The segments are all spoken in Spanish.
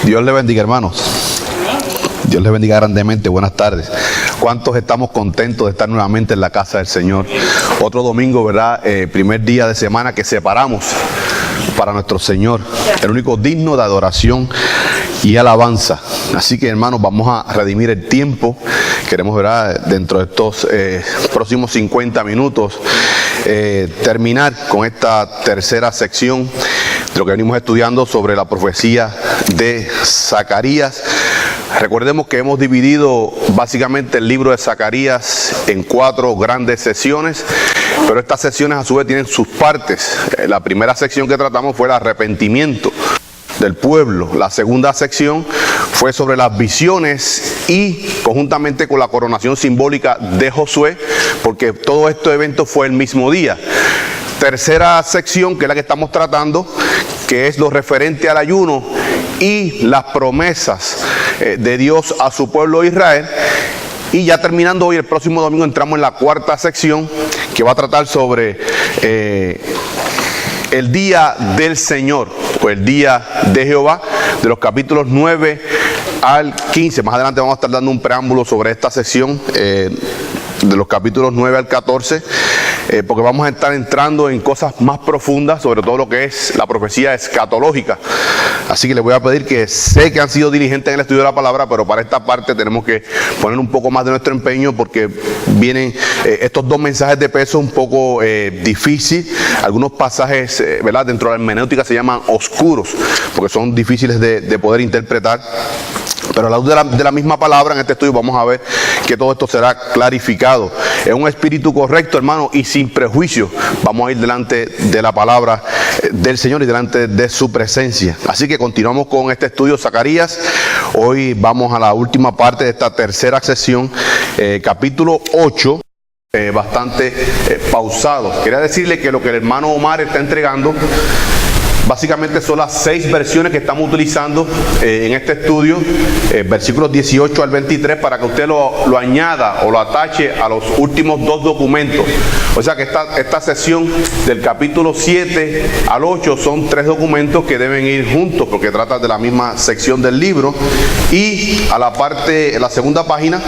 Dios le bendiga, hermanos. Dios les bendiga grandemente. Buenas tardes. ¿Cuántos estamos contentos de estar nuevamente en la casa del Señor? Otro domingo, ¿verdad? Primer día de semana que separamos para nuestro Señor, el único digno de adoración y alabanza. Así que, hermanos, vamos a redimir el tiempo. Queremos, ¿verdad?, dentro de estos próximos 50 minutos terminar con esta tercera sección de lo que venimos estudiando sobre la profecía de Zacarías. Recordemos que hemos dividido básicamente el libro de Zacarías en 4 grandes secciones, pero estas secciones a su vez tienen sus partes. La primera sección que tratamos fue el arrepentimiento del pueblo. La segunda sección fue sobre las visiones y conjuntamente con la coronación simbólica de Josué, porque todo este evento fue el mismo día. Tercera sección, que es la que estamos tratando, que es lo referente al ayuno y las promesas de Dios a su pueblo Israel. Y ya terminando hoy, el próximo domingo entramos en la cuarta sección, que va a tratar sobre el día del Señor, o el día de Jehová, de los capítulos 9 al 15. Más adelante vamos a estar dando un preámbulo sobre esta sección, de los capítulos 9 al 14, porque vamos a estar entrando en cosas más profundas, sobre todo lo que es la profecía escatológica. Así que les voy a pedir, que sé que han sido diligentes en el estudio de la palabra, pero para esta parte tenemos que poner un poco más de nuestro empeño, porque vienen estos dos mensajes de peso un poco difícil. Algunos pasajes, ¿verdad?, dentro de la hermenéutica se llaman oscuros, porque son difíciles de poder interpretar. Pero a la luz de la misma palabra en este estudio vamos a ver que todo esto será clarificado. Es un espíritu correcto, hermano, y sin prejuicio vamos a ir delante de la palabra del Señor y delante de su presencia. Así que continuamos con este estudio Zacarías. Hoy vamos a la última parte de esta tercera sesión, capítulo 8. Bastante pausado. Quería decirle que lo que el hermano Omar está entregando básicamente son las 6 versiones que estamos utilizando en este estudio, versículos 18 al 23, para que usted lo añada o lo atache a los últimos 2 documentos. O sea que esta sesión del capítulo 7 al 8 son 3 documentos que deben ir juntos, porque trata de la misma sección del libro. Y a la parte, en la segunda página,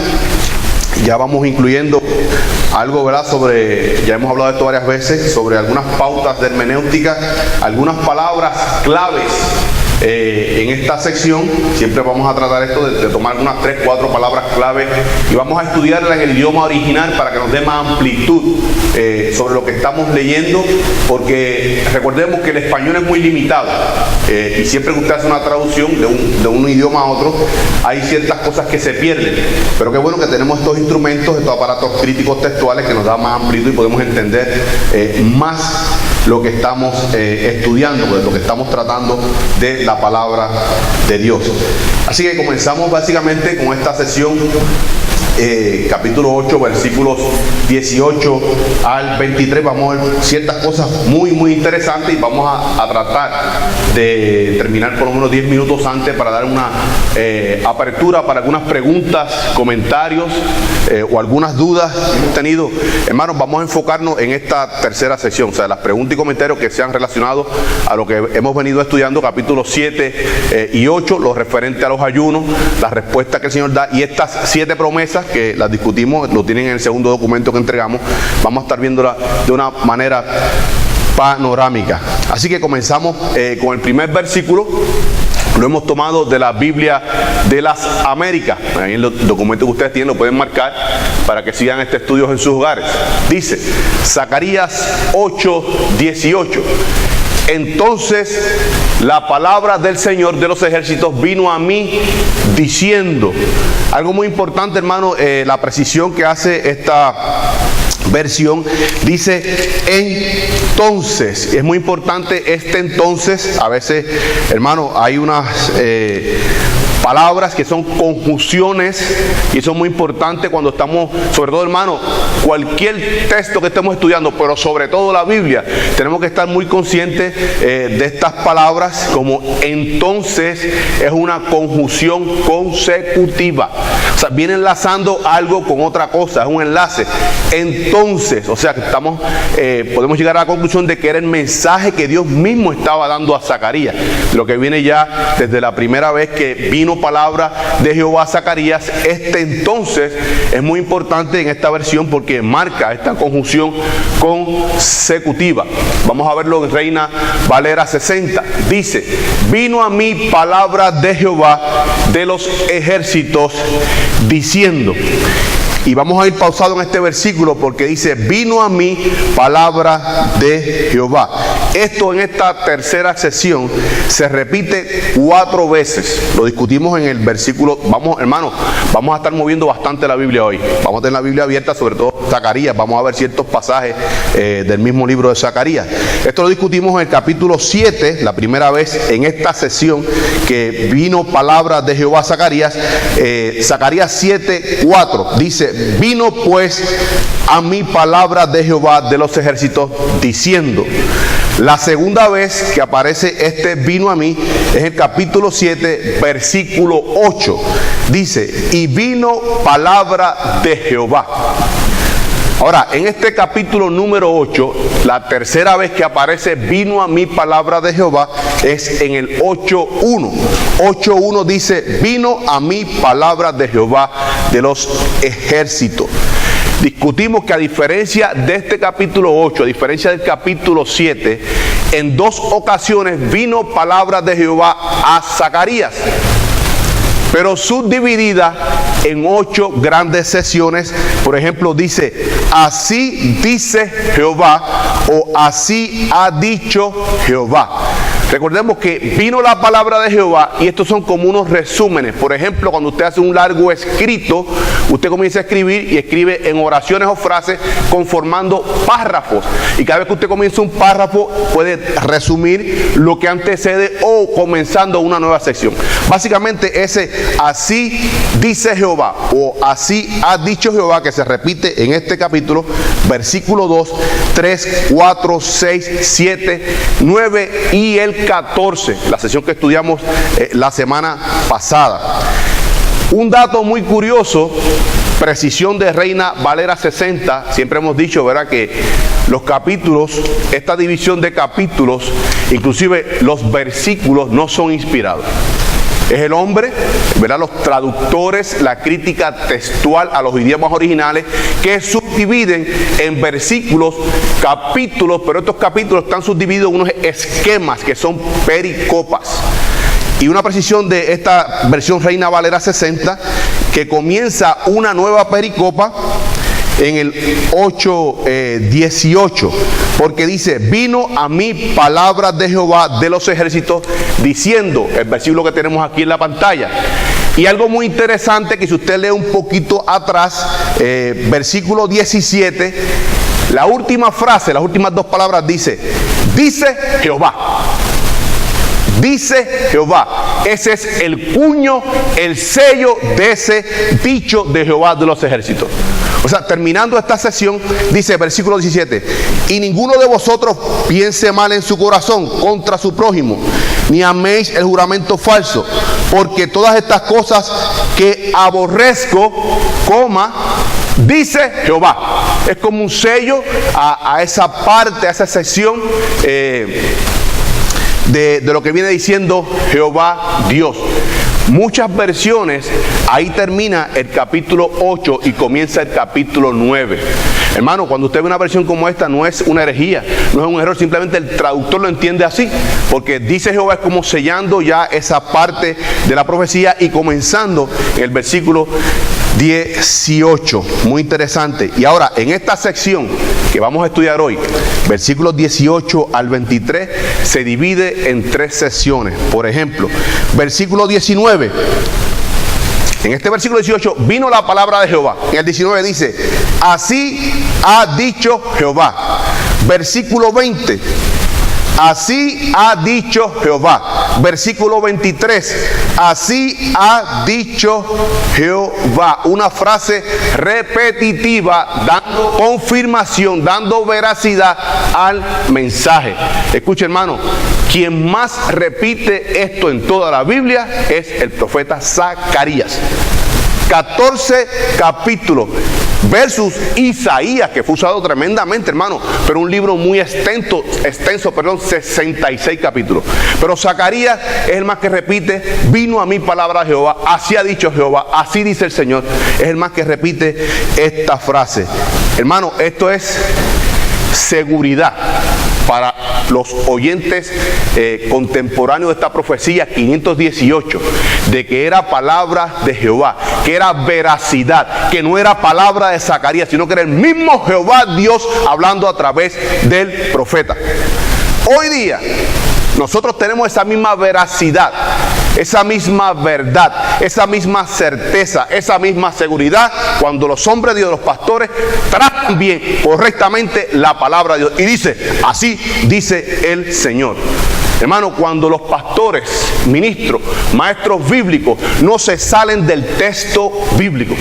ya vamos incluyendo algo, ¿verdad?, sobre, ya hemos hablado de esto varias veces, sobre algunas pautas de hermenéutica, algunas palabras claves en esta sección. Siempre vamos a tratar esto de tomar unas 3-4 palabras clave y vamos a estudiarlas en el idioma original para que nos dé más amplitud sobre lo que estamos leyendo, porque recordemos que el español es muy limitado y siempre que usted hace una traducción de un idioma a otro, hay ciertas cosas que se pierden, pero qué bueno que tenemos estos instrumentos, estos aparatos críticos textuales que nos dan más amplitud y podemos entender más lo que estamos estudiando, pues, lo que estamos tratando de la palabra de Dios. Así que comenzamos básicamente con esta sesión, capítulo 8, versículos 18 al 23. Vamos a ver ciertas cosas muy interesantes y vamos a tratar de terminar por lo menos 10 minutos antes para dar una apertura para algunas preguntas, comentarios o algunas dudas que hemos tenido. Hermanos, vamos a enfocarnos en esta tercera sección, o sea, las preguntas y comentarios que sean relacionados a lo que hemos venido estudiando, capítulos 7 y 8, lo referente a los ayunos, las respuestas que el Señor da, y estas 7 promesas que las discutimos, lo tienen en el segundo documento que entregamos. Vamos a estar viéndola de una manera panorámica. Así que comenzamos con el primer versículo. Lo hemos tomado de la Biblia de las Américas. Ahí en el documento que ustedes tienen lo pueden marcar para que sigan este estudio en sus hogares. Dice Zacarías 8:18. Entonces la palabra del Señor de los ejércitos vino a mí diciendo. Algo muy importante, hermano, la precisión que hace esta versión, dice entonces. Es muy importante este entonces. A veces, hermano, hay unas palabras que son conjunciones y eso es muy importante cuando estamos, sobre todo, hermano, cualquier texto que estemos estudiando, pero sobre todo la Biblia, tenemos que estar muy conscientes de estas palabras. Como entonces es una conjunción consecutiva. O sea, viene enlazando algo con otra cosa, es un enlace. Entonces, o sea, que podemos llegar a la conclusión de que era el mensaje que Dios mismo estaba dando a Zacarías. De lo que viene ya desde la primera vez que vino palabra de Jehová a Zacarías. Entonces es muy importante en esta versión porque marca esta conjunción consecutiva. Vamos a verlo en Reina Valera 60. Dice: vino a mí palabra de Jehová de los ejércitos diciendo. Y vamos a ir pausado en este versículo porque dice: vino a mí palabra de Jehová. Esto en esta tercera sesión se repite 4 veces. Lo discutimos en el versículo. Hermanos, vamos a estar moviendo bastante la Biblia hoy. Vamos a tener la Biblia abierta, sobre todo Zacarías. Vamos a ver ciertos pasajes del mismo libro de Zacarías. Esto lo discutimos en el capítulo 7, la primera vez en esta sesión que vino palabra de Jehová a Zacarías. Zacarías 7:4 dice: vino pues a mí palabra de Jehová de los ejércitos diciendo. La segunda vez que aparece vino a mí es el capítulo 7, versículo 8. Dice: y vino palabra de Jehová. Ahora, en este capítulo número 8, la tercera vez que aparece vino a mí palabra de Jehová es en el 8:1. 8:1 dice: vino a mí palabra de Jehová de los ejércitos. Discutimos que a diferencia de este capítulo 8, a diferencia del capítulo 7, en 2 ocasiones vino palabra de Jehová a Zacarías, pero subdividida en 8 grandes sesiones. Por ejemplo, dice: así dice Jehová, o así ha dicho Jehová. Recordemos que vino la palabra de Jehová y estos son como unos resúmenes. Por ejemplo, cuando usted hace un largo escrito, usted comienza a escribir y escribe en oraciones o frases conformando párrafos. Y cada vez que usted comienza un párrafo puede resumir lo que antecede o comenzando una nueva sección. Básicamente ese así dice Jehová o así ha dicho Jehová, que se repite en este capítulo, versículo 2, 3, 4, 6, 7, 9 y el 14, la sesión que estudiamos la semana pasada. Un dato muy curioso, precisión de Reina Valera 60, siempre hemos dicho, ¿verdad?, que los capítulos, esta división de capítulos, inclusive los versículos, no son inspirados. Es el hombre, ¿verdad?, los traductores, la crítica textual a los idiomas originales, que subdividen en versículos, capítulos, pero estos capítulos están subdivididos en unos esquemas que son pericopas. Y una precisión de esta versión Reina Valera 60, que comienza una nueva pericopa en el 8:18, porque dice: vino a mí palabra de Jehová de los ejércitos diciendo, el versículo que tenemos aquí en la pantalla. Y algo muy interesante, que si usted lee un poquito atrás, versículo 17, la última frase, las últimas 2 palabras dice Jehová. Dice Jehová. Ese es el puño, el sello de ese dicho de Jehová de los ejércitos. O sea, terminando esta sesión, dice versículo 17: y ninguno de vosotros piense mal en su corazón contra su prójimo, ni améis el juramento falso, porque todas estas cosas que aborrezco, dice Jehová. Es como un sello a esa parte, a esa sección de lo que viene diciendo Jehová Dios. Muchas versiones, ahí termina el capítulo 8 y comienza el capítulo 9. Hermano, cuando usted ve una versión como esta, no es una herejía, no es un error, simplemente el traductor lo entiende así, porque dice Jehová es como sellando ya esa parte de la profecía y comenzando en el versículo 18. Muy interesante. Y ahora, en esta sección que vamos a estudiar hoy, versículos 18 al 23, se divide en 3 secciones. Por ejemplo, versículo 19. En este versículo 18 vino la palabra de Jehová. En el 19 dice: así ha dicho Jehová. Versículo 20: así ha dicho Jehová. Versículo 23: así ha dicho Jehová. Una frase repetitiva, dando confirmación, dando veracidad al mensaje. Escuche, hermano, quien más repite esto en toda la Biblia es el profeta Zacarías. 14 capítulos. Versus Isaías, que fue usado tremendamente, hermano, pero un libro muy extenso, 66 capítulos. Pero Zacarías es el más que repite: vino a mí palabra de Jehová, así ha dicho Jehová, así dice el Señor. Es el más que repite esta frase. Hermano, esto es seguridad para los oyentes contemporáneos de esta profecía 518, de que era palabra de Jehová, que era veracidad, que no era palabra de Zacarías, sino que era el mismo Jehová Dios hablando a través del profeta. Hoy día nosotros tenemos esa misma veracidad, esa misma verdad, esa misma certeza, esa misma seguridad cuando los hombres de Dios, los pastores, tratan bien, correctamente la palabra de Dios. Y dice, así dice el Señor. Hermano, cuando los pastores, ministros, maestros bíblicos no se salen del texto bíblico,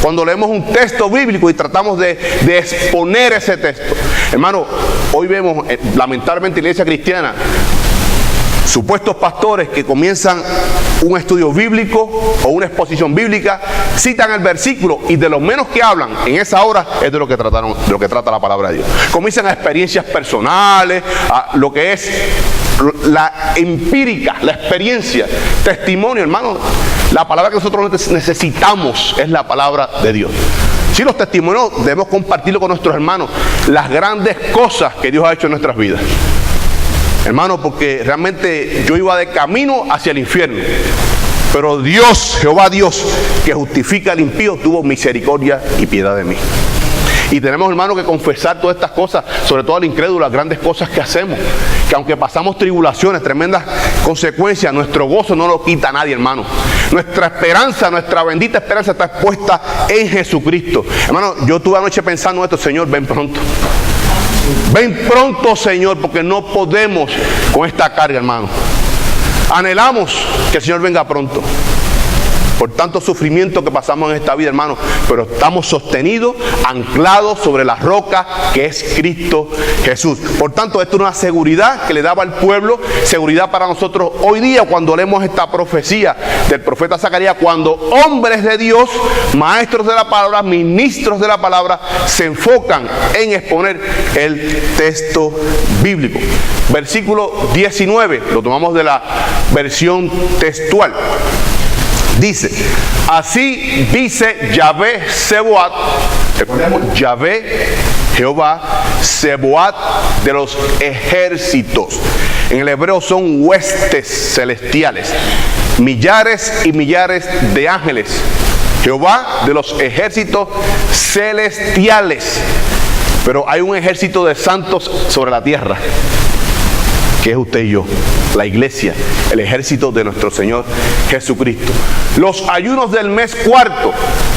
cuando leemos un texto bíblico y tratamos de exponer ese texto, hermano, hoy vemos lamentablemente en la iglesia cristiana supuestos pastores que comienzan un estudio bíblico o una exposición bíblica, citan el versículo y de lo menos que hablan en esa hora es de lo que trata la palabra de Dios. Comienzan a experiencias personales, a lo que es la empírica, la experiencia, testimonio, hermano. La palabra que nosotros necesitamos es la palabra de Dios. Si los testimonios debemos compartirlo con nuestros hermanos, las grandes cosas que Dios ha hecho en nuestras vidas. Hermano, porque realmente yo iba de camino hacia el infierno, pero Dios, Jehová Dios, que justifica al impío, tuvo misericordia y piedad de mí. Y tenemos, hermano, que confesar todas estas cosas, sobre todo al incrédulo, las grandes cosas que hacemos, que aunque pasamos tribulaciones, tremendas consecuencias, nuestro gozo no lo quita nadie, hermano. Nuestra esperanza, nuestra bendita esperanza está puesta en Jesucristo. Hermano, yo estuve anoche pensando esto: Señor, ven pronto. Ven pronto, Señor, porque no podemos con esta carga, hermano. Anhelamos que el Señor venga pronto por tanto sufrimiento que pasamos en esta vida, hermano, pero estamos sostenidos, anclados sobre la roca que es Cristo Jesús. Por tanto, esto es una seguridad que le daba al pueblo, seguridad para nosotros hoy día cuando leemos esta profecía del profeta Zacarías, cuando hombres de Dios, maestros de la palabra, ministros de la palabra, se enfocan en exponer el texto bíblico. Versículo 19, lo tomamos de la versión textual. Dice, así dice Yahvé Sebaot, recordemos, Yahvé, Jehová, Sebaot de los ejércitos. En el hebreo son huestes celestiales, millares y millares de ángeles. Jehová de los ejércitos celestiales. Pero hay un ejército de santos sobre la tierra, que es usted y yo, la iglesia, el ejército de nuestro Señor Jesucristo. Los ayunos del mes cuarto,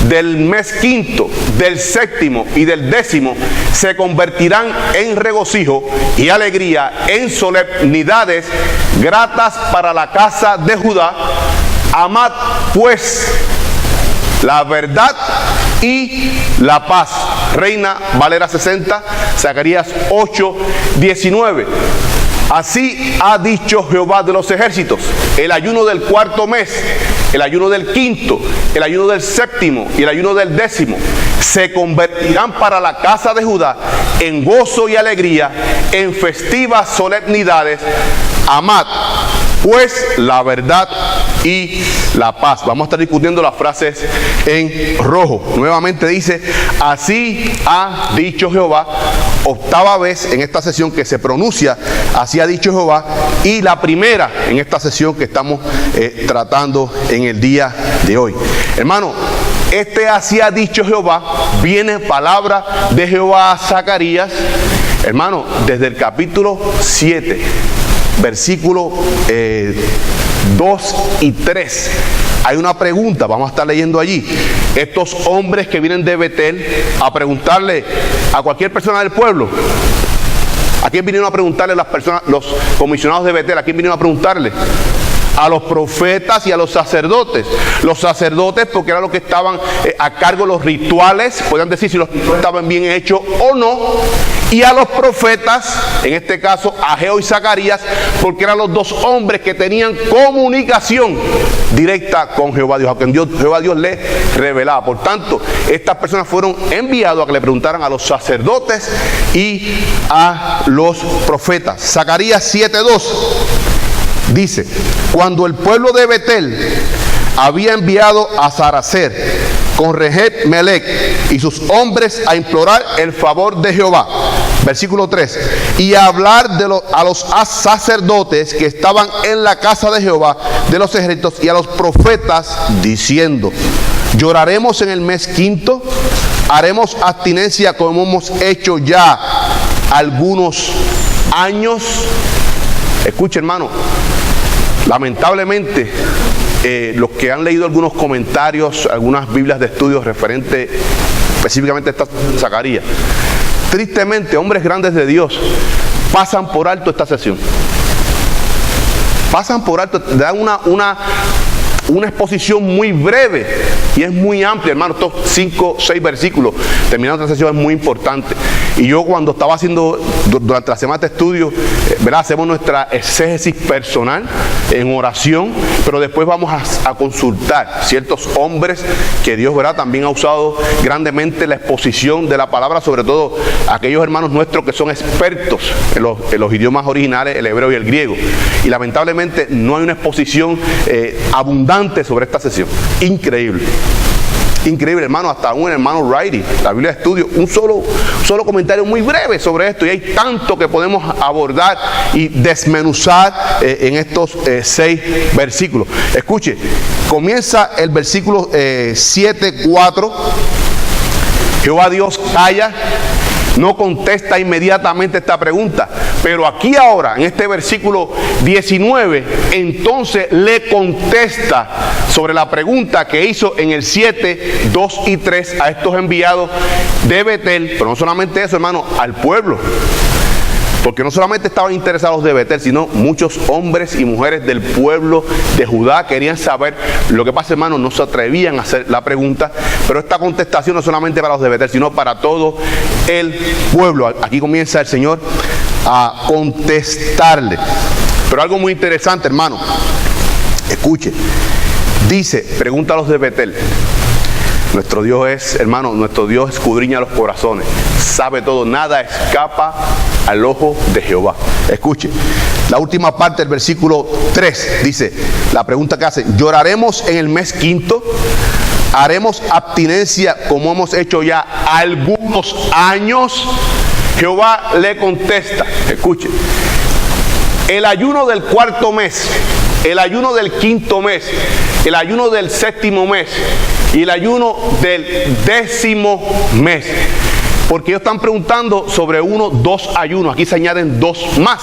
del mes quinto, del séptimo y del décimo se convertirán en regocijo y alegría, en solemnidades gratas para la casa de Judá. Amad pues la verdad y la paz. Reina Valera 60, Zacarías 8:19. Así ha dicho Jehová de los ejércitos: el ayuno del cuarto mes, el ayuno del quinto, el ayuno del séptimo y el ayuno del décimo se convertirán para la casa de Judá en gozo y alegría, en festivas solemnidades. Amad pues la verdad y la paz. Vamos a estar discutiendo las frases en rojo. Nuevamente dice, así ha dicho Jehová. Octava vez en esta sesión que se pronuncia, así ha dicho Jehová. Y la primera en esta sesión que estamos tratando en el día de hoy. Hermano, así ha dicho Jehová, viene palabra de Jehová a Zacarías, hermano, desde el capítulo 7. Versículos 2 y 3. Hay una pregunta, vamos a estar leyendo allí. Estos hombres que vienen de Betel a preguntarle a cualquier persona del pueblo. ¿A quién vinieron a preguntarle las personas, los comisionados de Betel? ¿A quién vinieron a preguntarle? A los profetas y a los sacerdotes. Los sacerdotes porque eran los que estaban a cargo de los rituales, podían decir si los rituales estaban bien hechos o no. y a los profetas, en este caso Ageo y Zacarías, porque eran los dos hombres que tenían comunicación directa con Jehová Dios, a quien Jehová Dios les revelaba. Por tanto, estas personas fueron enviados a que le preguntaran a los sacerdotes y a los profetas. Zacarías 7:2 dice: cuando el pueblo de Betel había enviado a Saracer con Regeb Melech y sus hombres a implorar el favor de Jehová. Versículo 3. Y a hablar a los sacerdotes que estaban en la casa de Jehová de los ejércitos y a los profetas, diciendo: lloraremos en el mes quinto, haremos abstinencia como hemos hecho ya algunos años. Escuche, hermano, lamentablemente los que han leído algunos comentarios, algunas Biblias de estudios referente específicamente a esta Zacarías, tristemente hombres grandes de Dios pasan por alto esta sesión. Pasan por alto, dan una exposición muy breve y es muy amplia, hermano. Estos 5 o 6 versículos terminando esta sesión es muy importante. Y yo, cuando estaba haciendo durante la semana de estudio, ¿verdad?, hacemos nuestra exégesis personal en oración, pero después vamos a consultar ciertos hombres que Dios, ¿verdad?, también ha usado grandemente la exposición de la palabra, sobre todo aquellos hermanos nuestros que son expertos en los idiomas originales, el hebreo y el griego. Y lamentablemente no hay una exposición abundante sobre esta sesión. Increíble. Increíble, hermano. Hasta un hermano Wrighty, la Biblia de estudio, un solo comentario muy breve sobre esto, y hay tanto que podemos abordar y desmenuzar en estos 6 versículos. Escuche, comienza el versículo 7:4. Jehová Dios calla, no contesta inmediatamente esta pregunta, pero aquí ahora, en este versículo 19, entonces le contesta sobre la pregunta que hizo en el 7, 2 y 3 a estos enviados de Betel. Pero no solamente eso, hermano, al pueblo. Porque no solamente estaban interesados de Betel, sino muchos hombres y mujeres del pueblo de Judá querían saber. Lo que pasa, hermano, no se atrevían a hacer la pregunta, pero esta contestación no solamente para los de Betel, sino para todo el pueblo. Aquí comienza el Señor a contestarle. Pero algo muy interesante, hermano, escuche. Dice, pregunta a los de Betel. Nuestro Dios es, hermano, nuestro Dios escudriña los corazones, sabe todo, nada escapa al ojo de Jehová. Escuche, la última parte del versículo 3 dice, la pregunta que hace: lloraremos en el mes quinto, haremos abstinencia como hemos hecho ya algunos años. Jehová le contesta, escuche, el ayuno del cuarto mes, el ayuno del quinto mes, el ayuno del séptimo mes y el ayuno del 10º mes. Porque ellos están preguntando sobre 2 ayunos. Aquí se añaden 2 más.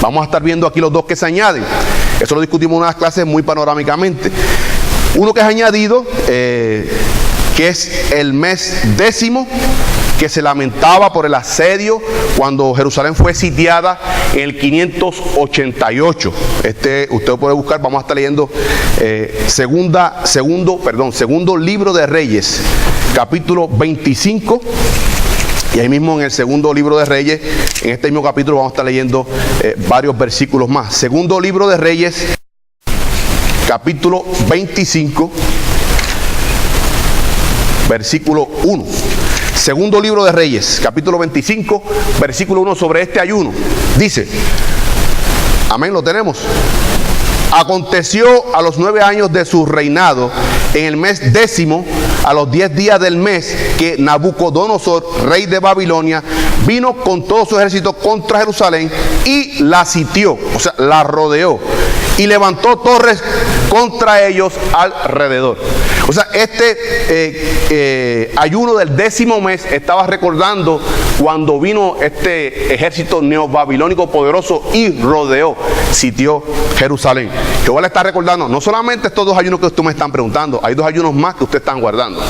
Vamos a estar viendo aquí los 2 que se añaden. Eso lo discutimos en unas clases muy panorámicamente. Uno que es añadido, que es el mes 10º, que se lamentaba por el asedio cuando Jerusalén fue sitiada en el 588. Usted puede buscar, vamos a estar leyendo segundo libro de Reyes, capítulo 25. Y ahí mismo en el segundo libro de Reyes, en este mismo capítulo, vamos a estar leyendo varios versículos más. Segundo libro de Reyes, capítulo 25, versículo 1. Segundo libro de Reyes, capítulo 25, versículo 1, sobre este ayuno. Dice, amén, lo tenemos. Aconteció a los 9 años de su reinado, en el mes 10º, a los 10 días del mes, que Nabucodonosor, rey de Babilonia, vino con todo su ejército contra Jerusalén y la sitió, o sea, la rodeó, y levantó torres contra ellos alrededor. O sea, este ayuno del 10º mes estaba recordando cuando vino este ejército neobabilónico poderoso y rodeó, sitió Jerusalén. Jehová le está recordando, no solamente estos 2 ayunos que ustedes me están preguntando, hay 2 ayunos más que ustedes están guardando.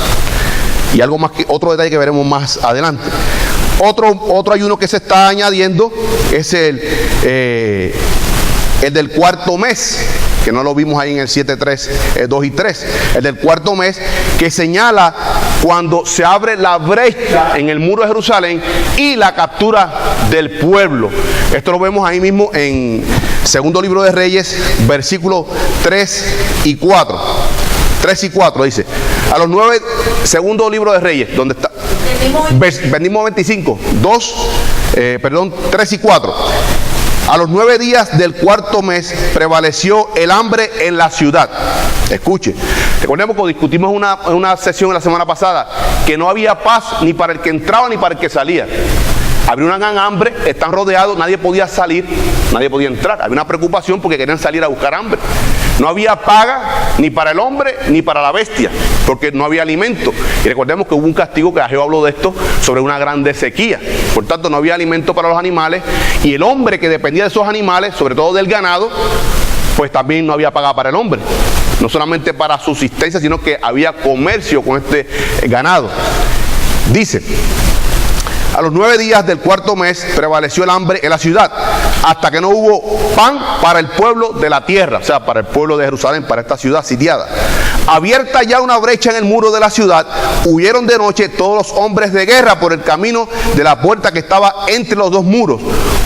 Y algo más, otro detalle que veremos más adelante. Otro ayuno que se está añadiendo es el del cuarto mes, que no lo vimos ahí en el 7, 3, 2 y 3. El del cuarto mes, que señala cuando se abre la brecha en el muro de Jerusalén y la captura del pueblo. Esto lo vemos ahí mismo en segundo libro de Reyes, versículos 3 y 4. 3 y 4 dice, a los 9, segundo libro de Reyes, ¿dónde está? Vendimos 25, 3 y 4. A los 9 días del cuarto mes prevaleció el hambre en la ciudad. Escuche, recordemos que discutimos en una sesión la semana pasada que no había paz ni para el que entraba ni para el que salía. Había una gran hambre, están rodeados, nadie podía salir, nadie podía entrar. Había una preocupación porque querían salir a buscar hambre. No había paga ni para el hombre ni para la bestia, porque no había alimento. Y recordemos que hubo un castigo, que Jehová habló de esto, sobre una grande sequía. Por tanto, no había alimento para los animales, y el hombre que dependía de esos animales, sobre todo del ganado, pues también no había paga para el hombre. No solamente para subsistencia, sino que había comercio con este ganado. Dice, a los 9 días del cuarto mes prevaleció el hambre en la ciudad, hasta que no hubo pan para el pueblo de la tierra, o sea, para el pueblo de Jerusalén, para esta ciudad sitiada. Abierta ya una brecha en el muro de la ciudad, huyeron de noche todos los hombres de guerra por el camino de la puerta que estaba entre los dos muros,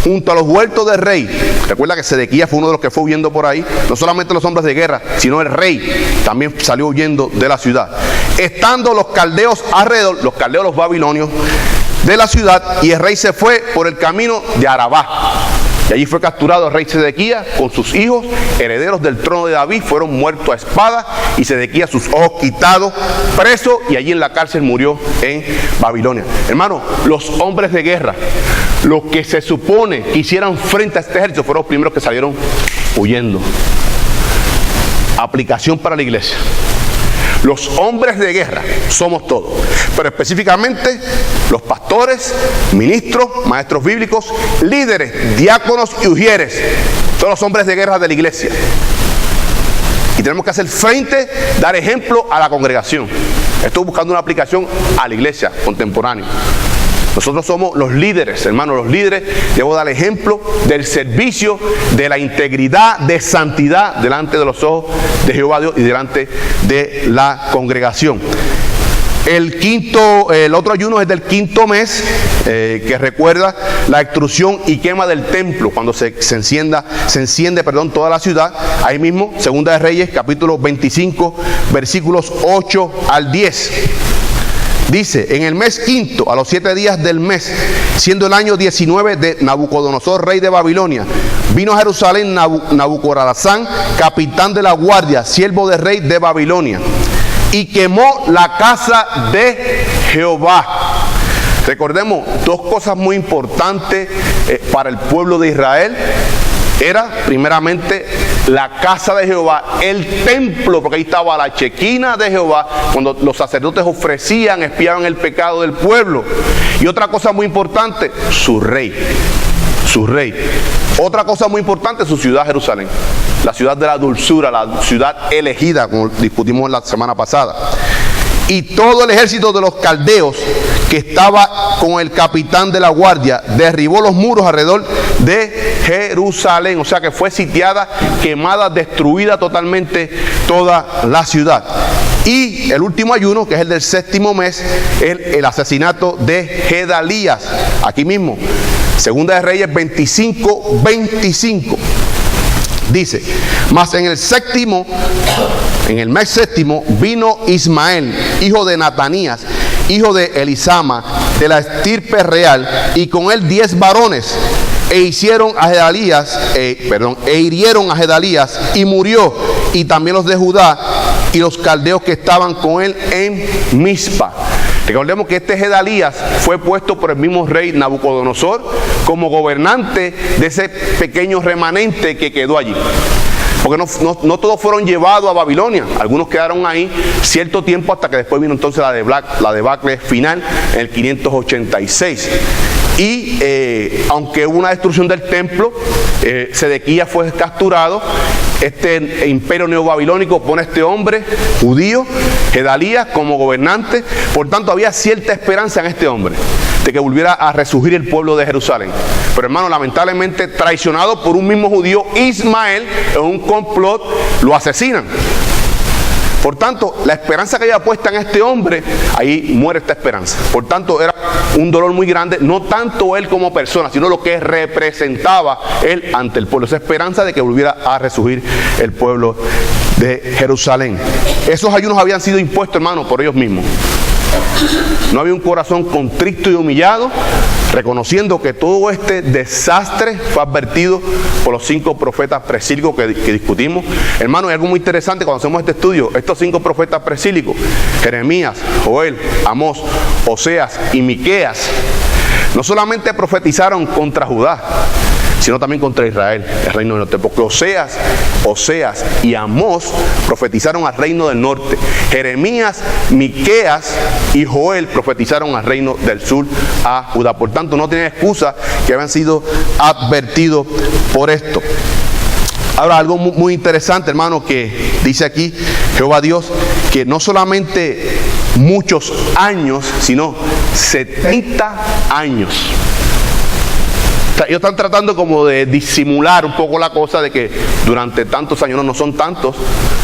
junto a los huertos del rey. Recuerda que Sedequías fue uno de los que fue huyendo por ahí. No solamente los hombres de guerra, sino el rey también salió huyendo de la ciudad. Estando los caldeos alrededor, los caldeos, los babilonios, de la ciudad, y el rey se fue por el camino de Arabá. Y allí fue capturado el rey Sedequías con sus hijos, herederos del trono de David, fueron muertos a espada, y Sedequías sus ojos quitados, preso, y allí en la cárcel murió en Babilonia. Hermano, los hombres de guerra, los que se supone que hicieran frente a este ejército, fueron los primeros que salieron huyendo. Aplicación para la iglesia. Los hombres de guerra somos todos, pero específicamente los pastores, ministros, maestros bíblicos, líderes, diáconos y ujieres, son los hombres de guerra de la iglesia. Y tenemos que hacer frente, dar ejemplo a la congregación. Estoy buscando una aplicación a la iglesia contemporánea. Nosotros somos los líderes, hermanos, los líderes. Debo dar ejemplo del servicio, de la integridad, de santidad delante de los ojos de Jehová Dios y delante de la congregación. El otro ayuno es del quinto mes, que recuerda la extrusión y quema del templo, cuando se enciende toda la ciudad. Ahí mismo, Segunda de Reyes, capítulo 25, versículos 8 al 10. Dice, en el mes quinto, a los 7 días del mes, siendo el año 19 de Nabucodonosor, rey de Babilonia, vino a Jerusalén Nabucodonosor, capitán de la guardia, siervo del rey de Babilonia, y quemó la casa de Jehová. Recordemos dos cosas muy importantes para el pueblo de Israel. Era primeramente la casa de Jehová, el templo, porque ahí estaba la chequina de Jehová, cuando los sacerdotes ofrecían, expiaban el pecado del pueblo. Y otra cosa muy importante, su rey. Otra cosa muy importante, su ciudad Jerusalén, la ciudad de la dulzura, la ciudad elegida, como discutimos la semana pasada. Y todo el ejército de los caldeos que estaba con el capitán de la guardia derribó los muros alrededor de Jerusalén. O sea que fue sitiada, quemada, destruida totalmente toda la ciudad. Y el último ayuno, que es el del séptimo mes, es el asesinato de Gedalías. Aquí mismo, Segunda de Reyes 25:25. Dice, mas en el mes séptimo, vino Ismael, hijo de Natanías, hijo de Elisama, de la estirpe real, y con él 10 varones, e hirieron a Gedalías, y murió, y también los de Judá, y los caldeos que estaban con él en Mizpa. Recordemos que este Gedalías fue puesto por el mismo rey Nabucodonosor como gobernante de ese pequeño remanente que quedó allí. Porque no todos fueron llevados a Babilonia, algunos quedaron ahí cierto tiempo hasta que después vino entonces la debacle final en el 586. Y aunque hubo una destrucción del templo, Sedequías fue capturado. Este imperio neobabilónico pone a este hombre judío, Gedalías, como gobernante. Por tanto, había cierta esperanza en este hombre de que volviera a resurgir el pueblo de Jerusalén. Pero hermano, lamentablemente traicionado por un mismo judío, Ismael, en un complot, lo asesinan. Por tanto, la esperanza que había puesta en este hombre, ahí muere esta esperanza. Por tanto, era un dolor muy grande, no tanto él como persona, sino lo que representaba él ante el pueblo. Esa esperanza de que volviera a resurgir el pueblo de Jerusalén. Esos ayunos habían sido impuestos, hermanos, por ellos mismos. No había un corazón contrito y humillado, reconociendo que todo este desastre fue advertido por los 5 profetas presílicos que discutimos. Hermano, hay algo muy interesante cuando hacemos este estudio. Estos 5 profetas presílicos, Jeremías, Joel, Amós, Oseas y Miqueas, no solamente profetizaron contra Judá, sino también contra Israel, el reino del norte. Porque Oseas y Amós profetizaron al reino del norte. Jeremías, Miqueas y Joel profetizaron al reino del sur, a Judá. Por tanto, no tienen excusa que habían sido advertidos por esto. Ahora, algo muy interesante, hermano, que dice aquí Jehová Dios, que no solamente muchos años, sino 70 años. Ellos están tratando como de disimular un poco la cosa de que durante tantos años, no son tantos,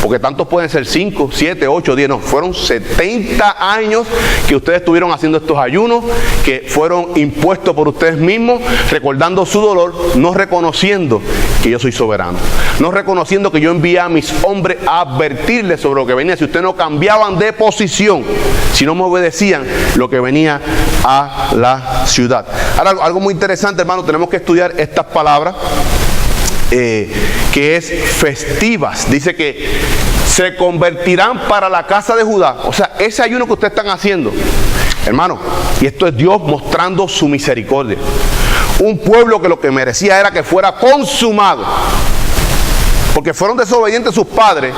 porque tantos pueden ser 5, 7, 8, 10, no, fueron 70 años que ustedes estuvieron haciendo estos ayunos, que fueron impuestos por ustedes mismos, recordando su dolor, no reconociendo que yo soy soberano, no reconociendo que yo envié a mis hombres a advertirles sobre lo que venía. Si ustedes no cambiaban de posición, si no me obedecían lo que venía a la ciudad. Ahora, algo muy interesante, hermano, tenemos que estudiar estas palabras, que es festivas. Dice que se convertirán para la casa de Judá. O sea, ese ayuno que ustedes están haciendo, hermano, y esto es Dios mostrando su misericordia. Un pueblo que lo que merecía era que fuera consumado, porque fueron desobedientes sus padres.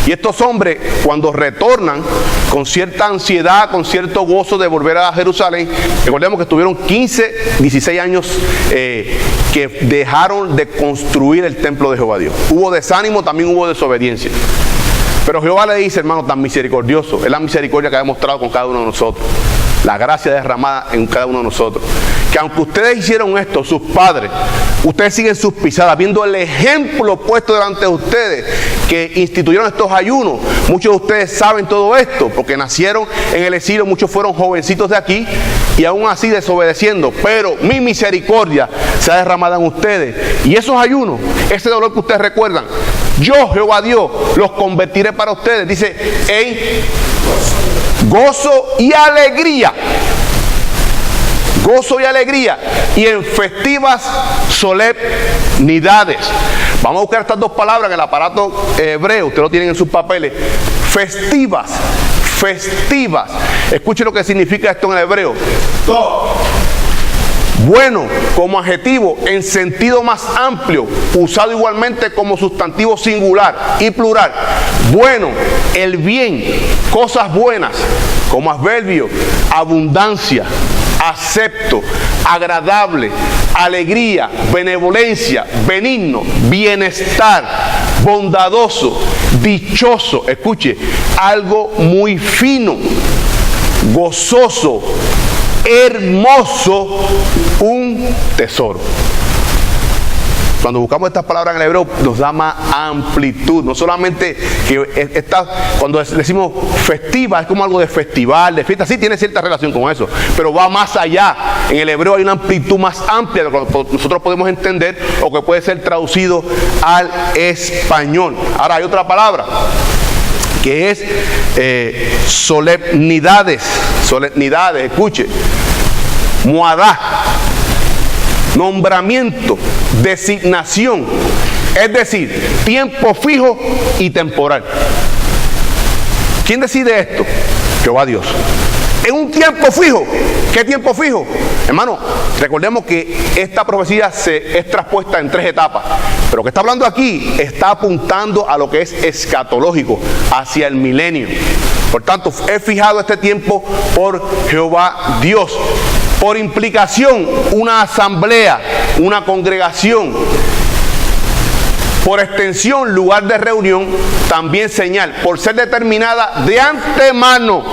Y estos hombres, cuando retornan con cierta ansiedad, con cierto gozo de volver a Jerusalén, recordemos que estuvieron 15, 16 años que dejaron de construir el templo de Jehová Dios. Hubo desánimo, también hubo desobediencia. Pero Jehová le dice, hermano, tan misericordioso, es la misericordia que ha demostrado con cada uno de nosotros, la gracia derramada en cada uno de nosotros, que aunque ustedes hicieron esto, sus padres, ustedes siguen sus pisadas, viendo el ejemplo puesto delante de ustedes, que instituyeron estos ayunos. Muchos de ustedes saben todo esto, porque nacieron en el exilio, muchos fueron jovencitos de aquí, y aún así desobedeciendo, pero mi misericordia se ha derramado en ustedes, y esos ayunos, ese dolor que ustedes recuerdan, yo, Jehová Dios, los convertiré para ustedes, dice, en gozo y alegría. Gozo y alegría, y en festivas solemnidades. Vamos a buscar estas dos palabras en el aparato hebreo, ustedes lo tienen en sus papeles. Festivas, festivas. Escuchen lo que significa esto en el hebreo. Bueno, como adjetivo en sentido más amplio, usado igualmente como sustantivo singular y plural. Bueno, el bien, cosas buenas, como adverbio, abundancia, acepto, agradable, alegría, benevolencia, benigno, bienestar, bondadoso, dichoso. Escuche, algo muy fino, gozoso, hermoso, un tesoro. Cuando buscamos estas palabras en el hebreo, nos da más amplitud. No solamente que cuando decimos festiva, es como algo de festival, de fiesta. Sí, tiene cierta relación con eso, pero va más allá. En el hebreo hay una amplitud más amplia de lo que nosotros podemos entender o que puede ser traducido al español. Ahora hay otra palabra que es solemnidades. Solemnidades, escuche. Muadá, nombramiento, designación, es decir, tiempo fijo y temporal. ¿Quién decide esto? Jehová Dios. En un tiempo fijo. ¿Qué tiempo fijo? Hermano, recordemos que esta profecía es traspuesta en 3 etapas, pero lo que está hablando aquí está apuntando a lo que es escatológico, hacia el milenio. Por tanto, he fijado este tiempo por Jehová Dios. Por implicación, una asamblea, una congregación. Por extensión, lugar de reunión, también señal, por ser determinada de antemano.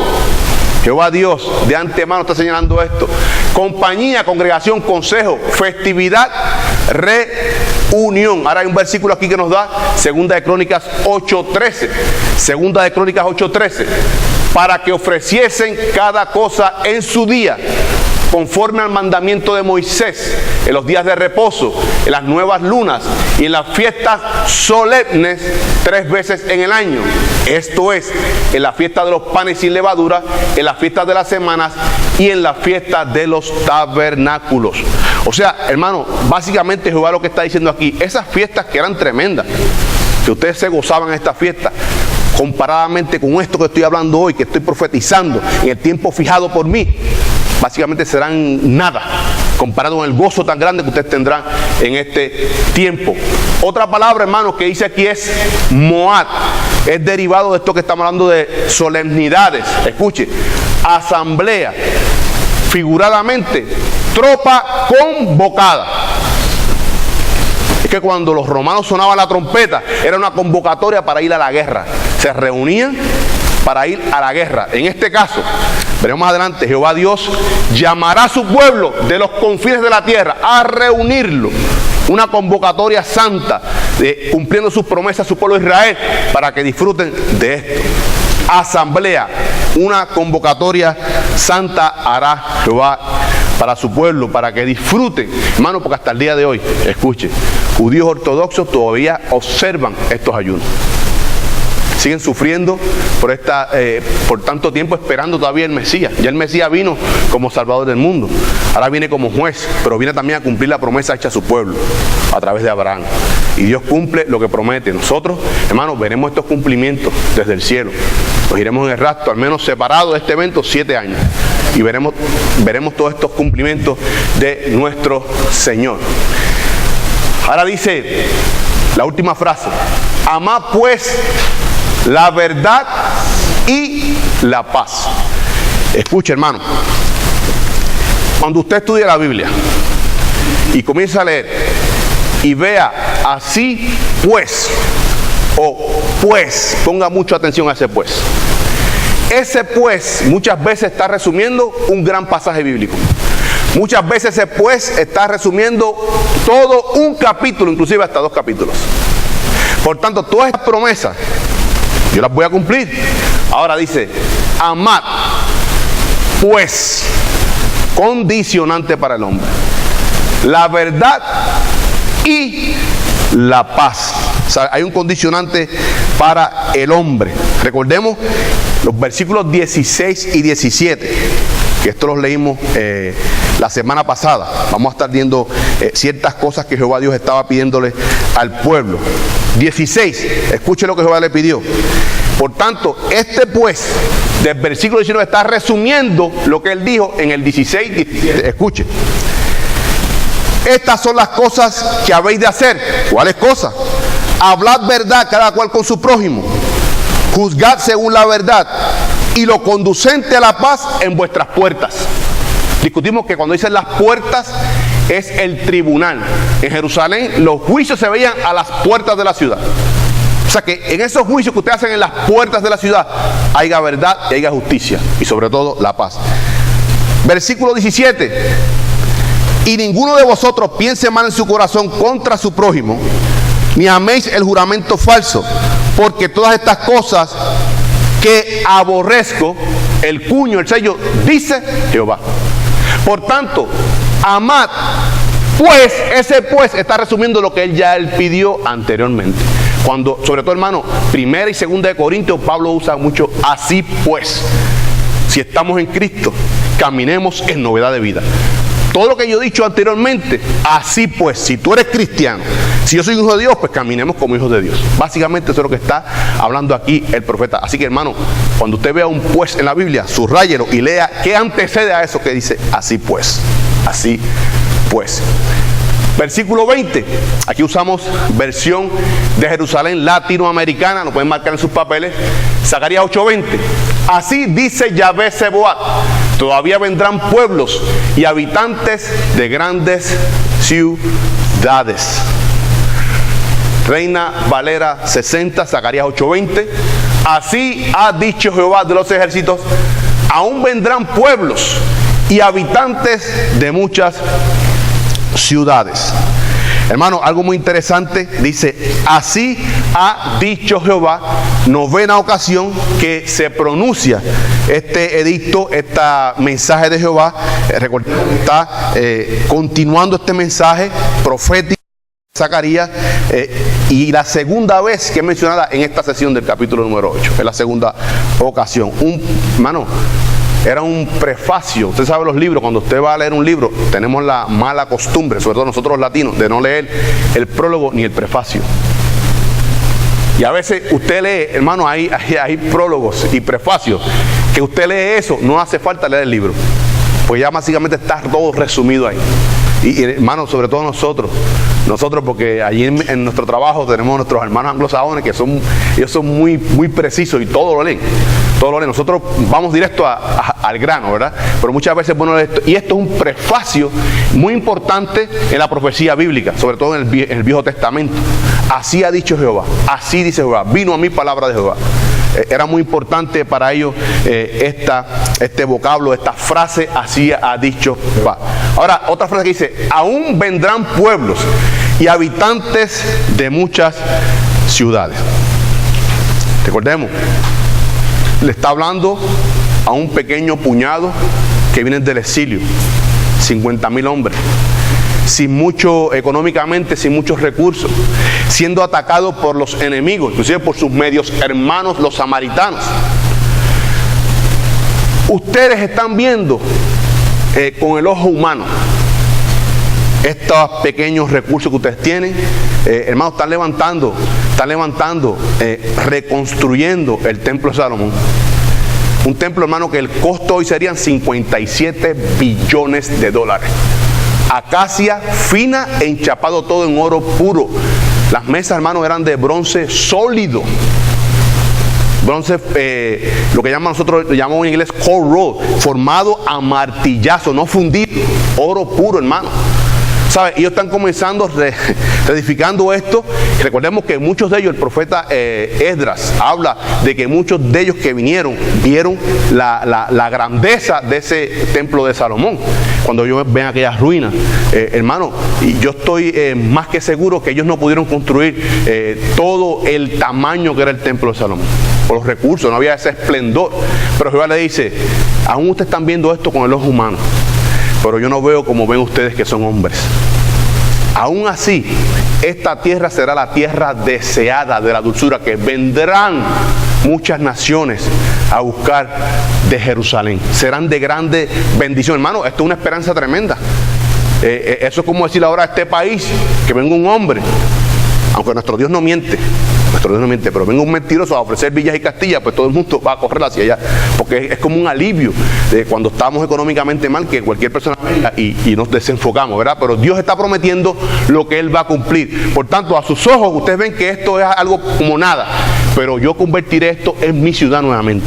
Jehová Dios de antemano está señalando esto. Compañía, congregación, consejo, festividad unión. Ahora hay un versículo aquí que nos da Segunda de Crónicas 8:13. Segunda de Crónicas 8:13. Para que ofreciesen cada cosa en su día, conforme al mandamiento de Moisés, en los días de reposo, en las nuevas lunas y en las fiestas solemnes 3 veces en el año. Esto es, en la fiesta de los panes sin levadura, en las fiestas de las semanas y en la fiesta de los tabernáculos. O sea, hermano, básicamente Jehová lo que está diciendo aquí, esas fiestas que eran tremendas, que ustedes se gozaban en estas fiestas, comparadamente con esto que estoy hablando hoy, que estoy profetizando en el tiempo fijado por mí, básicamente serán nada comparado con el gozo tan grande que ustedes tendrán en este tiempo. Otra palabra, hermanos, que dice aquí es Moad. Es derivado de esto que estamos hablando de solemnidades. Escuche, asamblea, figuradamente, tropa convocada. Es que cuando los romanos sonaban la trompeta, era una convocatoria para ir a la guerra. Se reunían para ir a la guerra. En este caso, veremos más adelante, Jehová Dios llamará a su pueblo de los confines de la tierra a reunirlo. Una convocatoria santa, cumpliendo sus promesas a su pueblo Israel, para que disfruten de esto. Asamblea, una convocatoria santa hará Jehová para su pueblo, para que disfruten, hermano, porque hasta el día de hoy, escuche, judíos ortodoxos todavía observan estos ayunos. Siguen sufriendo por tanto tiempo esperando todavía el Mesías. Ya el Mesías vino como Salvador del mundo. Ahora viene como juez, pero viene también a cumplir la promesa hecha a su pueblo a través de Abraham. Y Dios cumple lo que promete. Nosotros, hermanos, veremos estos cumplimientos desde el cielo. Nos iremos en el rapto, al menos separados de este evento, 7 años. Y veremos todos estos cumplimientos de nuestro Señor. Ahora dice la última frase: amad pues la verdad y la paz. Escuche, hermano, cuando usted estudia la Biblia y comienza a leer y vea así pues, o pues, ponga mucha atención a ese pues. Ese pues muchas veces está resumiendo un gran pasaje bíblico. Muchas veces ese pues está resumiendo todo un capítulo, inclusive hasta 2 capítulos. Por tanto, todas estas promesas yo las voy a cumplir. Ahora dice, amad, pues, condicionante para el hombre, la verdad y la paz. O sea, hay un condicionante para el hombre. Recordemos los versículos 16 y 17, que esto los leímos la semana pasada. Vamos a estar viendo ciertas cosas que Jehová Dios estaba pidiéndole al pueblo. 16, escuche lo que Jehová le pidió. Por tanto, pues, del versículo 19 está resumiendo lo que él dijo en el 16, 17. Escuche. Estas son las cosas que habéis de hacer. ¿Cuáles cosas? Hablad verdad cada cual con su prójimo. Juzgad según la verdad. Y lo conducente a la paz en vuestras puertas. Discutimos que cuando dicen las puertas es el tribunal. En Jerusalén los juicios se veían a las puertas de la ciudad. O sea que en esos juicios que ustedes hacen en las puertas de la ciudad, haya verdad y haya justicia. Y sobre todo la paz. Versículo 17. Y ninguno de vosotros piense mal en su corazón contra su prójimo, ni améis el juramento falso, porque todas estas cosas que aborrezco, el puño, el sello, dice Jehová. Por tanto, amad, pues, ese pues está resumiendo lo que él pidió anteriormente. Cuando, sobre todo, hermano, 1 y 2 de Corintios, Pablo usa mucho así pues. Si estamos en Cristo, caminemos en novedad de vida. Todo lo que yo he dicho anteriormente, así pues, si tú eres cristiano, si yo soy hijo de Dios, pues caminemos como hijos de Dios. Básicamente eso es lo que está hablando aquí el profeta. Así que, hermano, cuando usted vea un pues en la Biblia, subráyelo y lea qué antecede a eso que dice así pues. Así pues. Versículo 20. Aquí usamos versión de Jerusalén latinoamericana, lo pueden marcar en sus papeles. Zacarías 8:20. Así dice Yahvé Sebaot: todavía vendrán pueblos y habitantes de grandes ciudades. Reina Valera 60, Zacarías 8:20. Así ha dicho Jehová de los ejércitos: aún vendrán pueblos y habitantes de muchas ciudades. Hermano, algo muy interesante, dice, así ha dicho Jehová, 9ª ocasión que se pronuncia este edicto, este mensaje de Jehová. Está continuando este mensaje profético de Zacarías, y la segunda vez que es mencionada en esta sesión del capítulo número 8, es la segunda ocasión. Hermano, era un prefacio. Usted sabe los libros, cuando usted va a leer un libro, tenemos la mala costumbre, sobre todo nosotros los latinos, de no leer el prólogo ni el prefacio. Y a veces usted lee, hermano, hay prólogos y prefacios, que usted lee eso, no hace falta leer el libro, pues ya básicamente está todo resumido ahí. Y hermano, sobre todo nosotros, porque allí en nuestro trabajo tenemos nuestros hermanos anglosajones que ellos son muy precisos y todo lo leen. Nosotros vamos directo al grano, ¿verdad? Pero muchas veces, bueno, y esto es un prefacio muy importante en la profecía bíblica, sobre todo en el Viejo Testamento. Así ha dicho Jehová, así dice Jehová, vino a mí palabra de Jehová. Era muy importante para ellos este vocablo, esta frase, así ha dicho Jehová. Ahora, otra frase que dice, aún vendrán pueblos y habitantes de muchas ciudades. Recordemos, le está hablando a un pequeño puñado que vienen del exilio, 50,000 hombres, sin mucho económicamente, sin muchos recursos, siendo atacados por los enemigos, inclusive por sus medios hermanos, los samaritanos. Ustedes están viendo con el ojo humano estos pequeños recursos que ustedes tienen, hermanos, están levantando, reconstruyendo el templo de Salomón. Un templo, hermano, que el costo hoy serían 57 billones de dólares. Acacia fina e enchapado todo en oro puro. Las mesas, hermano, eran de bronce sólido. Bronce, lo que nosotros llamamos en inglés cold roll, formado a martillazo, no fundido, oro puro, hermano. ¿Sabe? Ellos están comenzando reedificando esto. Recordemos que muchos de ellos, el profeta Esdras habla de que muchos de ellos que vieron la grandeza de ese templo de Salomón. Cuando ellos ven aquellas ruinas, hermano, y yo estoy más que seguro que ellos no pudieron construir todo el tamaño que era el templo de Salomón. Por los recursos, no había ese esplendor. Pero Jehová le dice, aún ustedes están viendo esto con el ojo humano, pero yo no veo como ven ustedes que son hombres. Aún así, esta tierra será la tierra deseada de la dulzura, que vendrán muchas naciones a buscar de Jerusalén. Serán de grande bendición. Hermano, esto es una esperanza tremenda. Eso es como decir ahora a este país que venga un hombre, aunque nuestro Dios no miente, pero venga un mentiroso a ofrecer villas y castillas, pues todo el mundo va a correr hacia allá, porque es como un alivio de cuando estamos económicamente mal, que cualquier persona venga y nos desenfocamos, ¿verdad? Pero Dios está prometiendo lo que Él va a cumplir. Por tanto, a sus ojos ustedes ven que esto es algo como nada, pero yo convertiré esto en mi ciudad nuevamente.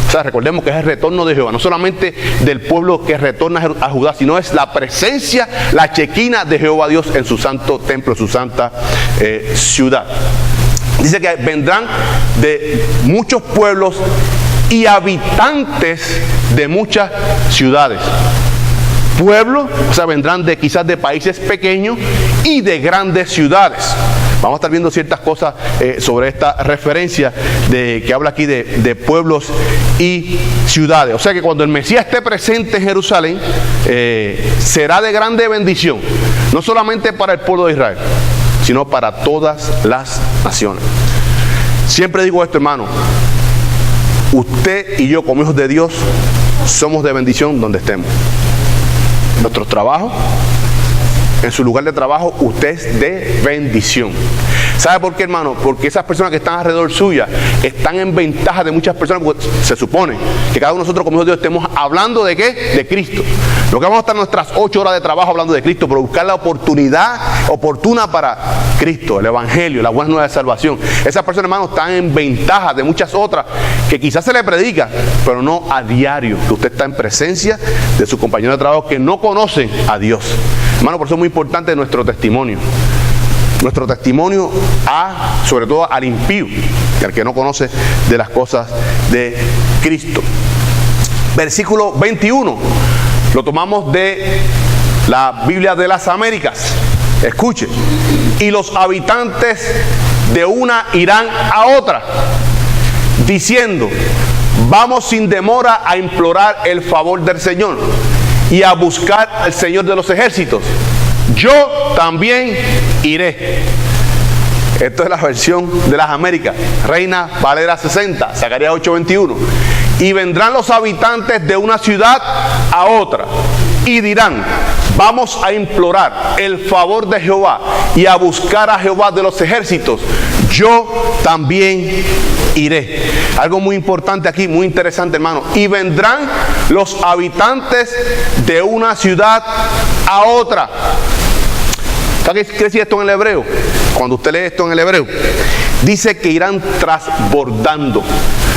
O sea, recordemos que es el retorno de Jehová, no solamente del pueblo que retorna a Judá, sino es la presencia, la chequina de Jehová Dios en su santo templo, en su santa ciudad. Dice que vendrán de muchos pueblos y habitantes de muchas ciudades. Pueblos, o sea, vendrán quizás de países pequeños y de grandes ciudades. Vamos a estar viendo ciertas cosas sobre esta referencia que habla aquí de pueblos y ciudades. O sea que cuando el Mesías esté presente en Jerusalén, será de grande bendición, no solamente para el pueblo de Israel, sino para todas las naciones. Siempre digo esto, hermano, usted y yo como hijos de Dios somos de bendición donde estemos. En nuestros trabajos, en su lugar de trabajo, usted es de bendición. ¿Sabe por qué, hermano? Porque esas personas que están alrededor suya están en ventaja de muchas personas, porque se supone que cada uno de nosotros como hijos de Dios estemos hablando de ¿qué? De Cristo. Lo que vamos a estar nuestras 8 horas de trabajo hablando de Cristo, pero buscar la oportunidad oportuna para Cristo, el Evangelio, la buena nueva de salvación. Esas personas, hermano, están en ventaja de muchas otras que quizás se le predica, pero no a diario, que usted está en presencia de sus compañeros de trabajo que no conocen a Dios. Hermano, por eso es muy importante nuestro testimonio. Nuestro testimonio sobre todo al impío, al que no conoce de las cosas de Cristo. Versículo 21, lo tomamos de la Biblia de las Américas. Escuche, y los habitantes de una irán a otra, diciendo, vamos sin demora a implorar el favor del Señor y a buscar al Señor de los ejércitos. Yo también iré. Esto es la versión de las Américas, Reina Valera 60, Zacarías 8:21. Y vendrán los habitantes de una ciudad a otra y dirán, vamos a implorar el favor de Jehová y a buscar a Jehová de los ejércitos. Yo también iré. Algo muy importante aquí, muy interesante, hermano. Y vendrán los habitantes de una ciudad a otra. ¿Sabe qué quiere decir esto en el hebreo? Cuando usted lee esto en el hebreo, dice que irán transbordando,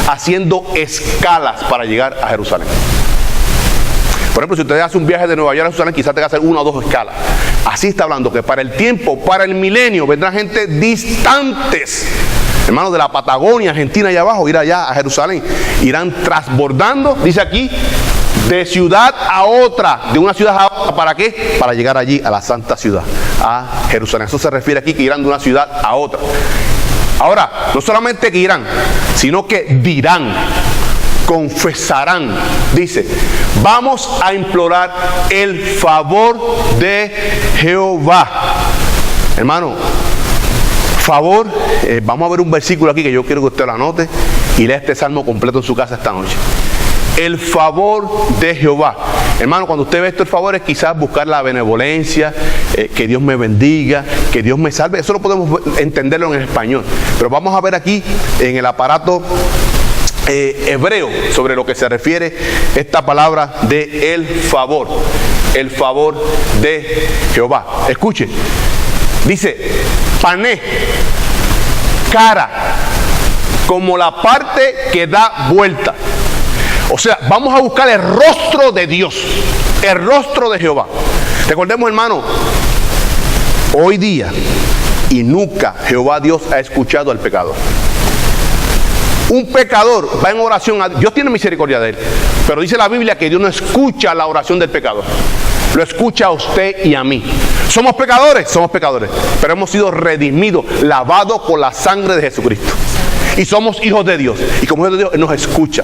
haciendo escalas para llegar a Jerusalén. Por ejemplo, si usted hace un viaje de Nueva York a Jerusalén, quizás tenga que hacer 1 o 2 escalas. Así está hablando, que para el tiempo, para el milenio, vendrá gente distantes, hermanos, de la Patagonia, Argentina, allá abajo, ir allá a Jerusalén. Irán transbordando, dice aquí, de ciudad a otra, de una ciudad a otra. ¿Para qué? Para llegar allí a la santa ciudad, a Jerusalén. Eso se refiere aquí, que irán de una ciudad a otra. Ahora, no solamente que irán, sino que dirán, confesarán. Dice, vamos a implorar el favor de Jehová. Hermano, favor, vamos a ver un versículo aquí que yo quiero que usted lo anote y lea este salmo completo en su casa esta noche. El favor de Jehová. Hermano, cuando usted ve esto, el favor es quizás buscar la benevolencia, que Dios me bendiga, que Dios me salve. Eso lo podemos entenderlo en español. Pero vamos a ver aquí en el aparato hebreo sobre lo que se refiere esta palabra de el favor de Jehová. Escuche, dice, pané, cara, como la parte que da vuelta. O sea, vamos a buscar el rostro de Dios, el rostro de Jehová. Recordemos, hermano, hoy día y nunca Jehová Dios ha escuchado al pecador. Un pecador va en oración a Dios, tiene misericordia de él, pero dice la Biblia que Dios no escucha la oración del pecador, lo escucha a usted y a mí. ¿Somos pecadores? Somos pecadores, pero hemos sido redimidos, lavados con la sangre de Jesucristo. Y somos hijos de Dios, y como hijos de Dios, Él nos escucha.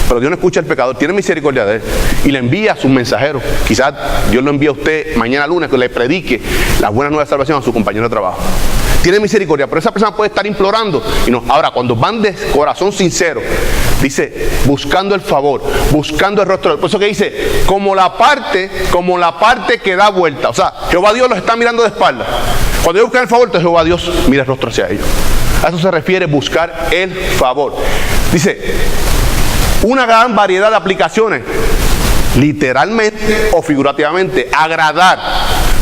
Pero Dios no escucha al pecador, tiene misericordia de él y le envía a sus mensajeros. Quizás Dios lo envía a usted mañana lunes, que le predique las buenas nuevas de salvación a su compañero de trabajo. Tiene misericordia, pero esa persona puede estar implorando. Y no. Ahora, cuando van de corazón sincero, dice, buscando el favor, buscando el rostro. Por eso que dice, como la parte que da vuelta. O sea, Jehová Dios los está mirando de espalda. Cuando ellos buscan el favor, entonces Jehová Dios mira el rostro hacia ellos. A eso se refiere buscar el favor. Dice, una gran variedad de aplicaciones, literalmente o figurativamente. Agradar,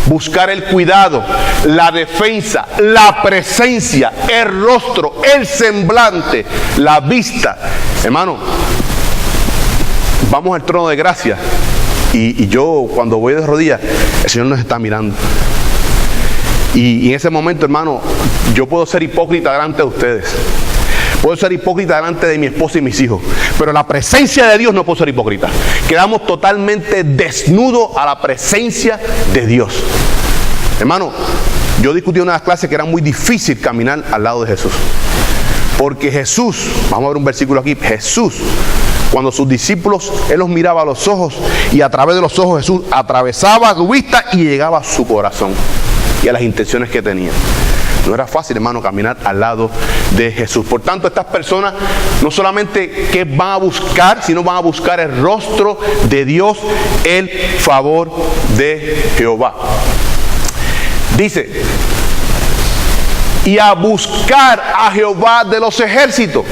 buscar el cuidado, la defensa, la presencia, el rostro, el semblante, la vista. Hermano, vamos al trono de gracia y yo cuando voy de rodillas, el Señor nos está mirando. Y en ese momento, hermano, yo puedo ser hipócrita delante de ustedes. Puedo ser hipócrita delante de mi esposa y mis hijos, pero la presencia de Dios no puedo ser hipócrita. Quedamos totalmente desnudos a la presencia de Dios. Hermano, yo discutí en una de las clases que era muy difícil caminar al lado de Jesús. Porque Jesús, vamos a ver un versículo aquí, Jesús, cuando sus discípulos, Él los miraba a los ojos y a través de los ojos Jesús atravesaba su vista y llegaba a su corazón y a las intenciones que tenía. No era fácil, hermano, caminar al lado de Jesús. Por tanto, estas personas no solamente que van a buscar, sino van a buscar el rostro de Dios, el favor de Jehová. Dice, y a buscar a Jehová de los ejércitos.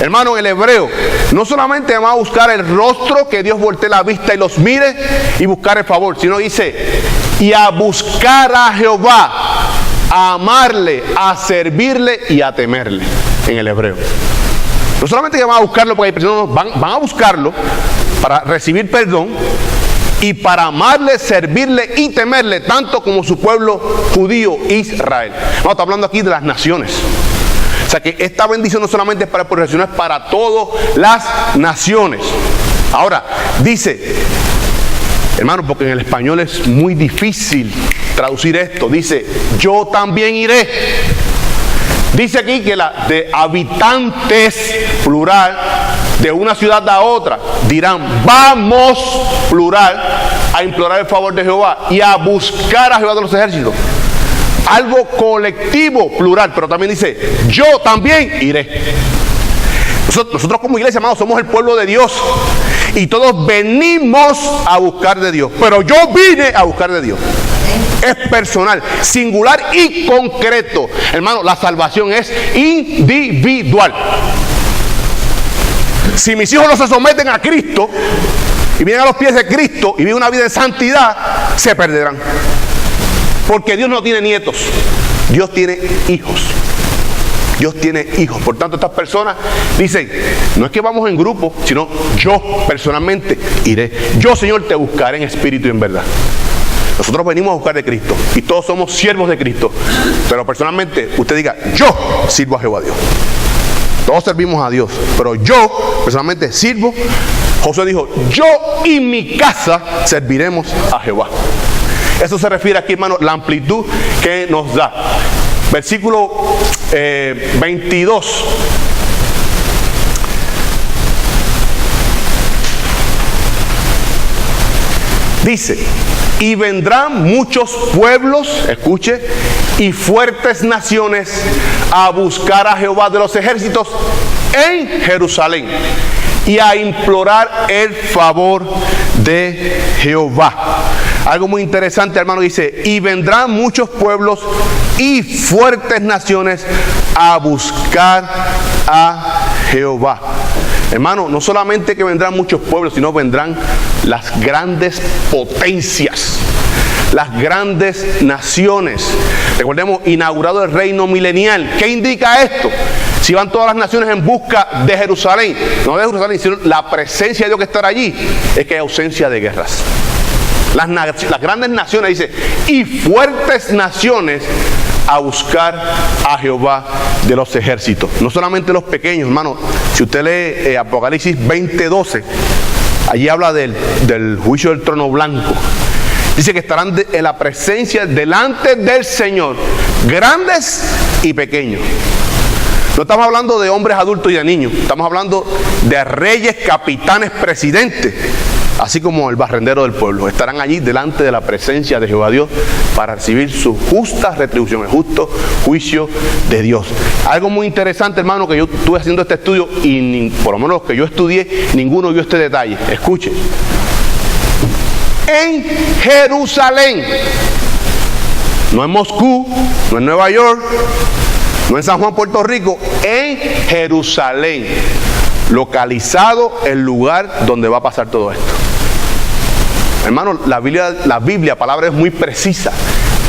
Hermano, en el hebreo, no solamente van a buscar el rostro, que Dios voltee la vista y los mire y buscar el favor, sino dice, y a buscar a Jehová, a amarle, a servirle y a temerle, en el hebreo. No solamente que van a buscarlo porque hay personas, van a buscarlo para recibir perdón y para amarle, servirle y temerle, tanto como su pueblo judío Israel. No, está hablando aquí de las naciones. O sea que esta bendición no solamente es para el pueblo, sino es para todas las naciones. Ahora, dice, Hermano, porque en el español es muy difícil traducir esto. Dice, yo también iré. Dice aquí que de habitantes, plural, de una ciudad a otra, dirán, vamos, plural, a implorar el favor de Jehová y a buscar a Jehová de los ejércitos. Algo colectivo, plural, pero también dice, yo también iré. Nosotros como iglesia, hermanos, somos el pueblo de Dios y todos venimos a buscar de Dios, pero yo vine a buscar de Dios. Es personal, singular y concreto. Hermano, la salvación es individual. Si mis hijos no se someten a Cristo y vienen a los pies de Cristo y viven una vida en santidad, se perderán. Porque Dios no tiene nietos, Dios tiene hijos. Dios tiene hijos. Por tanto, estas personas dicen, no es que vamos en grupo, sino yo personalmente iré. Yo, Señor, te buscaré en espíritu y en verdad. Nosotros venimos a buscar de Cristo y todos somos siervos de Cristo. Pero personalmente, usted diga, yo sirvo a Jehová Dios. Todos servimos a Dios, pero yo personalmente sirvo. Josué dijo, yo y mi casa serviremos a Jehová. Eso se refiere aquí, hermano, la amplitud que nos da. Versículo 22. Dice, y vendrán muchos pueblos, escuche, y fuertes naciones a buscar a Jehová de los ejércitos en Jerusalén y a implorar el favor de Jehová. Algo muy interesante, hermano, dice, y vendrán muchos pueblos y fuertes naciones a buscar a Jehová. Hermano, no solamente que vendrán muchos pueblos, sino vendrán las grandes potencias, las grandes naciones. Recordemos, inaugurado el reino milenial. ¿Qué indica esto? Si van todas las naciones en busca de Jerusalén, no de Jerusalén, sino la presencia de Dios que estará allí, es que hay ausencia de guerras. Las grandes naciones, dice, y fuertes naciones a buscar a Jehová de los ejércitos. No solamente los pequeños, hermano. Si usted lee Apocalipsis 20:12, allí habla del juicio del trono blanco. Dice que estarán en la presencia delante del Señor, grandes y pequeños. No estamos hablando de hombres adultos y de niños. Estamos hablando de reyes, capitanes, presidentes, así como el barrendero del pueblo. Estarán allí delante de la presencia de Jehová Dios para recibir su justa retribución, el justo juicio de Dios. Algo muy interesante, hermano, que yo estuve haciendo este estudio y por lo menos los que yo estudié, ninguno vio este detalle. Escuche. En Jerusalén, no en Moscú, no en Nueva York, no en San Juan, Puerto Rico, en Jerusalén, localizado el lugar donde va a pasar todo esto. Hermano, la Biblia, palabra es muy precisa.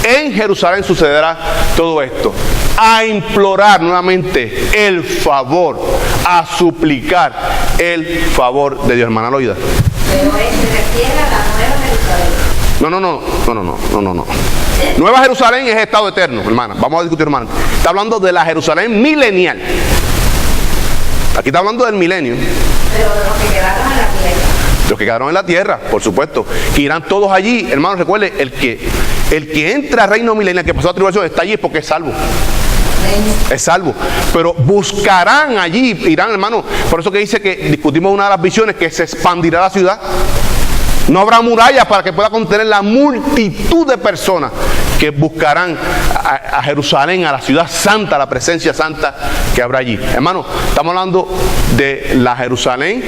En Jerusalén sucederá todo esto. A implorar nuevamente el favor, a suplicar el favor de Dios, hermana Loida. Pero se refiere a la Nueva Jerusalén. No. Nueva Jerusalén es estado eterno, hermana. Vamos a discutir, hermana. Está hablando de la Jerusalén milenial. Aquí está hablando del milenio. Pero de los que quedaron en la tierra. Los que quedaron en la tierra, por supuesto, que irán todos allí. Hermanos, recuerde, el que entra al reino milenial, que pasó la tribulación, está allí porque es salvo. Es salvo. Pero buscarán allí, irán, hermanos. Por eso que dice que discutimos una de las visiones, que se expandirá la ciudad. No habrá murallas para que pueda contener la multitud de personas que buscarán a Jerusalén, a la ciudad santa, a la presencia santa que habrá allí. Hermano, estamos hablando de la Jerusalén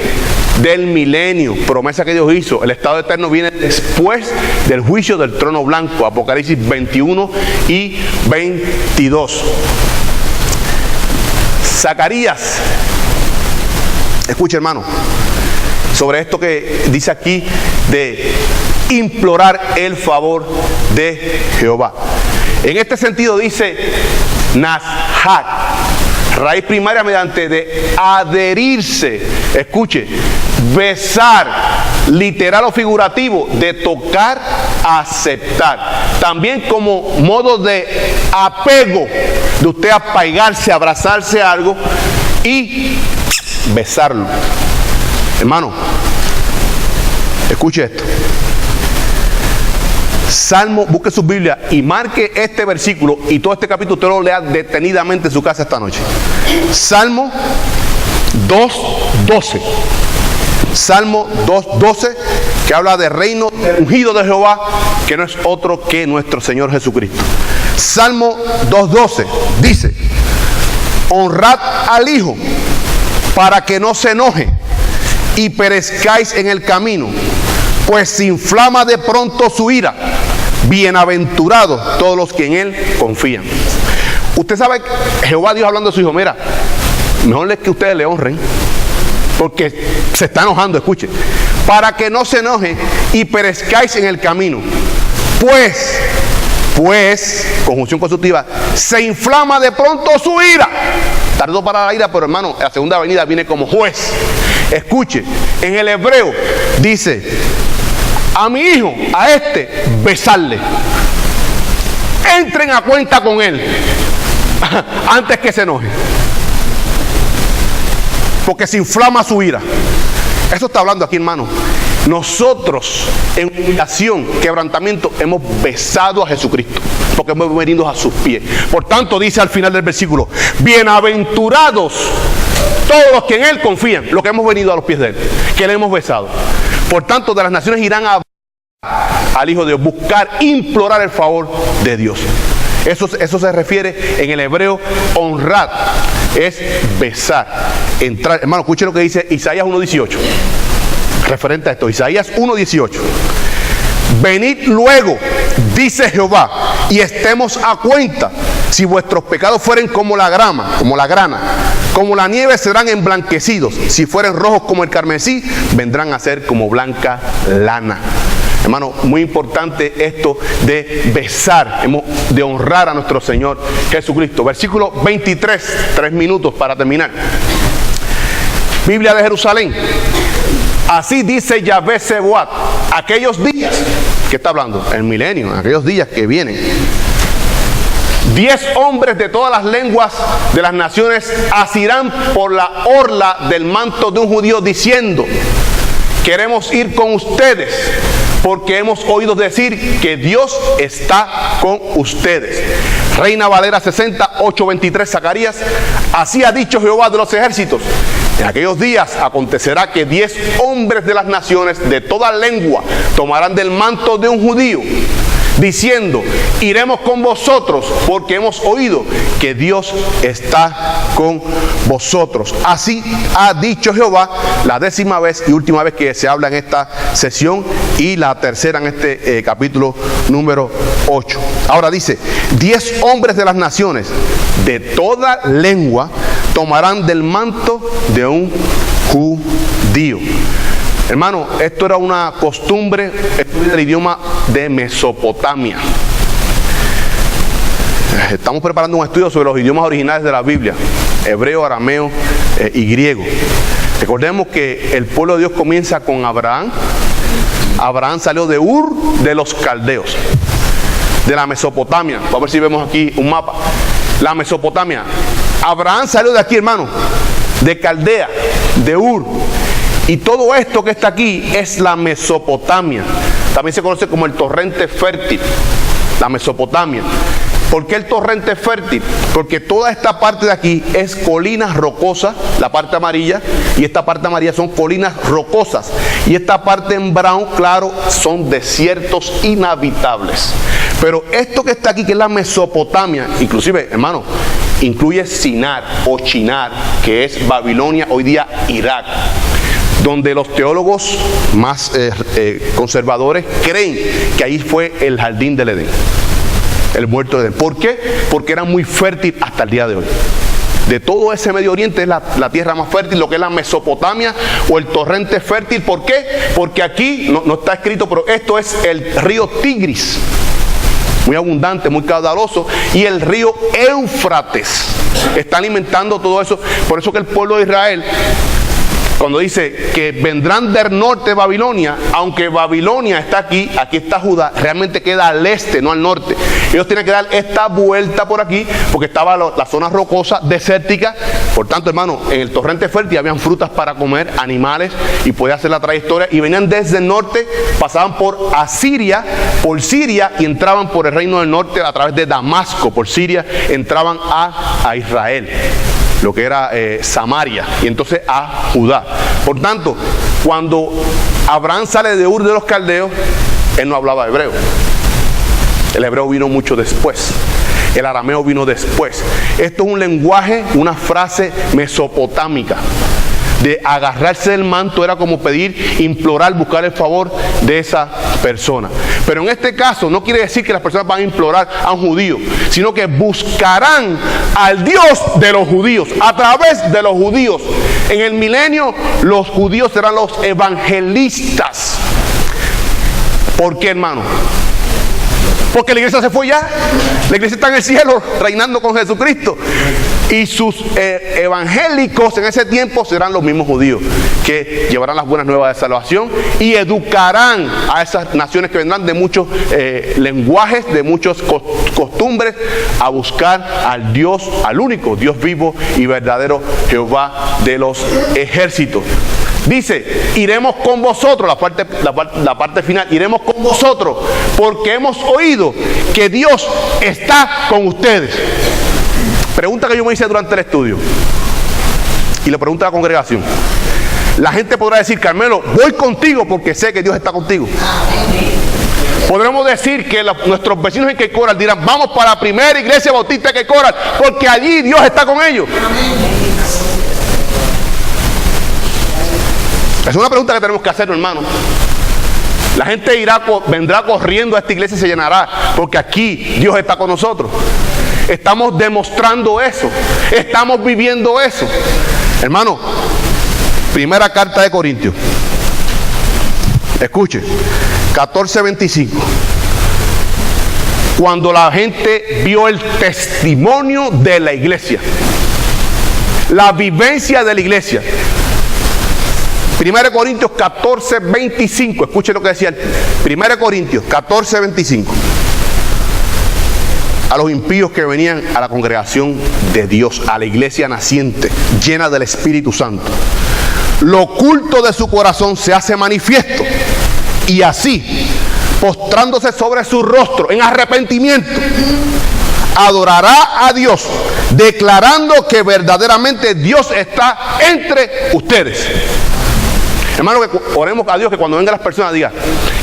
del milenio, promesa que Dios hizo. El estado eterno viene después del juicio del trono blanco, Apocalipsis 21 y 22. Zacarías, escuche, hermano, sobre esto que dice aquí de implorar el favor de Jehová. En este sentido dice Nashat, raíz primaria mediante de adherirse, escuche, besar, literal o figurativo, de tocar, aceptar. También como modo de apego, de usted apegarse, abrazarse a algo y besarlo. Hermano, escuche esto. Salmo, busque su Biblia y marque este versículo y todo este capítulo usted lo lea detenidamente en su casa esta noche. Salmo 2:12. Salmo 2:12, que habla de reino ungido de Jehová, que no es otro que nuestro Señor Jesucristo. Salmo 2:12 dice: honrad al Hijo para que no se enoje y perezcáis en el camino, pues se inflama de pronto su ira. Bienaventurados todos los que en Él confían. Usted sabe, Jehová Dios hablando de su Hijo, mira, mejor es que ustedes le honren, porque se está enojando, escuche, para que no se enoje y perezcáis en el camino, pues, conjunción consultiva, se inflama de pronto su ira. Tardó para la ira, pero hermano, la segunda venida viene como juez. Escuche, en el hebreo dice: a mi hijo, a este, besarle. Entren a cuenta con él antes que se enoje, porque se inflama su ira. Eso está hablando aquí, hermano. Nosotros, en humillación, quebrantamiento, hemos besado a Jesucristo, porque hemos venido a sus pies. Por tanto, dice al final del versículo: bienaventurados todos los que en Él confían. Lo que hemos venido a los pies de Él, que le hemos besado. Por tanto, de las naciones irán a al Hijo de Dios, buscar, implorar el favor de Dios. Eso se refiere en el hebreo honrar, es besar, entrar. Hermano, escuche lo que dice Isaías 1:18, referente a esto. Isaías 1:18: venid luego, dice Jehová, y estemos a cuenta. Si vuestros pecados fueren como la grama, como la grana, como la nieve serán emblanquecidos. Si fueren rojos como el carmesí, vendrán a ser como blanca lana. Hermano, muy importante esto de besar, de honrar a nuestro Señor Jesucristo. Versículo 23, 3 minutos para terminar. Biblia de Jerusalén. Así dice Yahvé Sebaot: aquellos días, ¿qué está hablando? El milenio, aquellos días que vienen. 10 hombres de todas las lenguas de las naciones asirán por la orla del manto de un judío diciendo: queremos ir con ustedes, porque hemos oído decir que Dios está con ustedes. Reina Valera 60, 8:23, Zacarías: así ha dicho Jehová de los ejércitos: en aquellos días acontecerá que 10 hombres de las naciones de toda lengua tomarán del manto de un judío, diciendo: iremos con vosotros, porque hemos oído que Dios está con vosotros. Así ha dicho Jehová. La 10ª vez y última vez que se habla en esta sesión, y la tercera en este capítulo número 8. Ahora dice: 10 hombres de las naciones de toda lengua tomarán del manto de un judío. Hermano, esto era una costumbre del idioma de Mesopotamia. Estamos preparando un estudio sobre los idiomas originales de la Biblia: hebreo, arameo y griego. Recordemos que el pueblo de Dios comienza con Abraham. Abraham salió de Ur de los Caldeos, de la Mesopotamia. Vamos a ver si vemos aquí un mapa. La Mesopotamia. Abraham salió de aquí, hermano, de Caldea, de Ur. Y todo esto que está aquí es la Mesopotamia. También se conoce como el torrente fértil, la Mesopotamia. ¿Por qué el torrente fértil? Porque toda esta parte de aquí es colinas rocosas, la parte amarilla, y esta parte amarilla son colinas rocosas. Y esta parte en brown claro son desiertos inhabitables. Pero esto que está aquí, que es la Mesopotamia, inclusive, hermano, incluye Sinar o Shinar, que es Babilonia, hoy día Irak, donde los teólogos más conservadores creen que ahí fue el jardín del Edén, el huerto de Edén. ¿Por qué? Porque era muy fértil hasta el día de hoy. De todo ese Medio Oriente es la tierra más fértil, lo que es la Mesopotamia o el torrente fértil. ¿Por qué? Porque aquí, no está escrito, pero esto es el río Tigris, muy abundante, muy caudaloso, y el río Éufrates está alimentando todo eso. Por eso que el pueblo de Israel cuando dice que vendrán del norte de Babilonia, aunque Babilonia está aquí, aquí está Judá, realmente queda al este, no al norte. Ellos tienen que dar esta vuelta por aquí, porque estaba la zona rocosa, desértica. Por tanto, hermano, en el torrente fértil habían frutas para comer, animales, y podía hacer la trayectoria. Y venían desde el norte, pasaban por Asiria, por Siria, y entraban por el reino del norte a través de Damasco, por Siria, entraban a Israel, lo que era Samaria, y entonces a Judá. Por tanto, cuando Abraham sale de Ur de los Caldeos, él no hablaba hebreo. El hebreo vino mucho después. El arameo vino después. Esto es un lenguaje, una frase mesopotámica. De agarrarse del manto era como pedir, implorar, buscar el favor de esa persona. Pero en este caso no quiere decir que las personas van a implorar a un judío, sino que buscarán al Dios de los judíos, a través de los judíos. En el milenio los judíos serán los evangelistas. ¿Por qué, hermano? Porque la iglesia se fue ya. La iglesia está en el cielo reinando con Jesucristo. Y sus evangélicos en ese tiempo serán los mismos judíos, que llevarán las buenas nuevas de salvación y educarán a esas naciones que vendrán de muchos lenguajes, de muchas costumbres, a buscar al Dios, al único Dios vivo y verdadero, Jehová de los ejércitos. Dice, iremos con vosotros, la parte final, iremos con vosotros, porque hemos oído que Dios está con ustedes. Pregunta que yo me hice durante el estudio, y le pregunto a la congregación. La gente podrá decir, Carmelo, voy contigo porque sé que Dios está contigo. Podremos decir que nuestros vecinos en Cape Coral dirán, vamos para la primera iglesia bautista de Cape Coral, porque allí Dios está con ellos. Es una pregunta que tenemos que hacer, hermano. La gente vendrá corriendo a esta iglesia y se llenará, porque aquí Dios está con nosotros. Estamos demostrando eso, estamos viviendo eso. Hermano, primera carta de Corintios. Escuche, 14:25. Cuando la gente vio el testimonio de la iglesia, la vivencia de la iglesia. 1 Corintios 14:25. Escuche lo que decía 1 Corintios 14:25. A los impíos que venían a la congregación de Dios, a la iglesia naciente, llena del Espíritu Santo, lo oculto de su corazón se hace manifiesto, y así, postrándose sobre su rostro en arrepentimiento, adorará a Dios, declarando que verdaderamente Dios está entre ustedes. Hermano, que oremos a Dios que cuando vengan las personas digan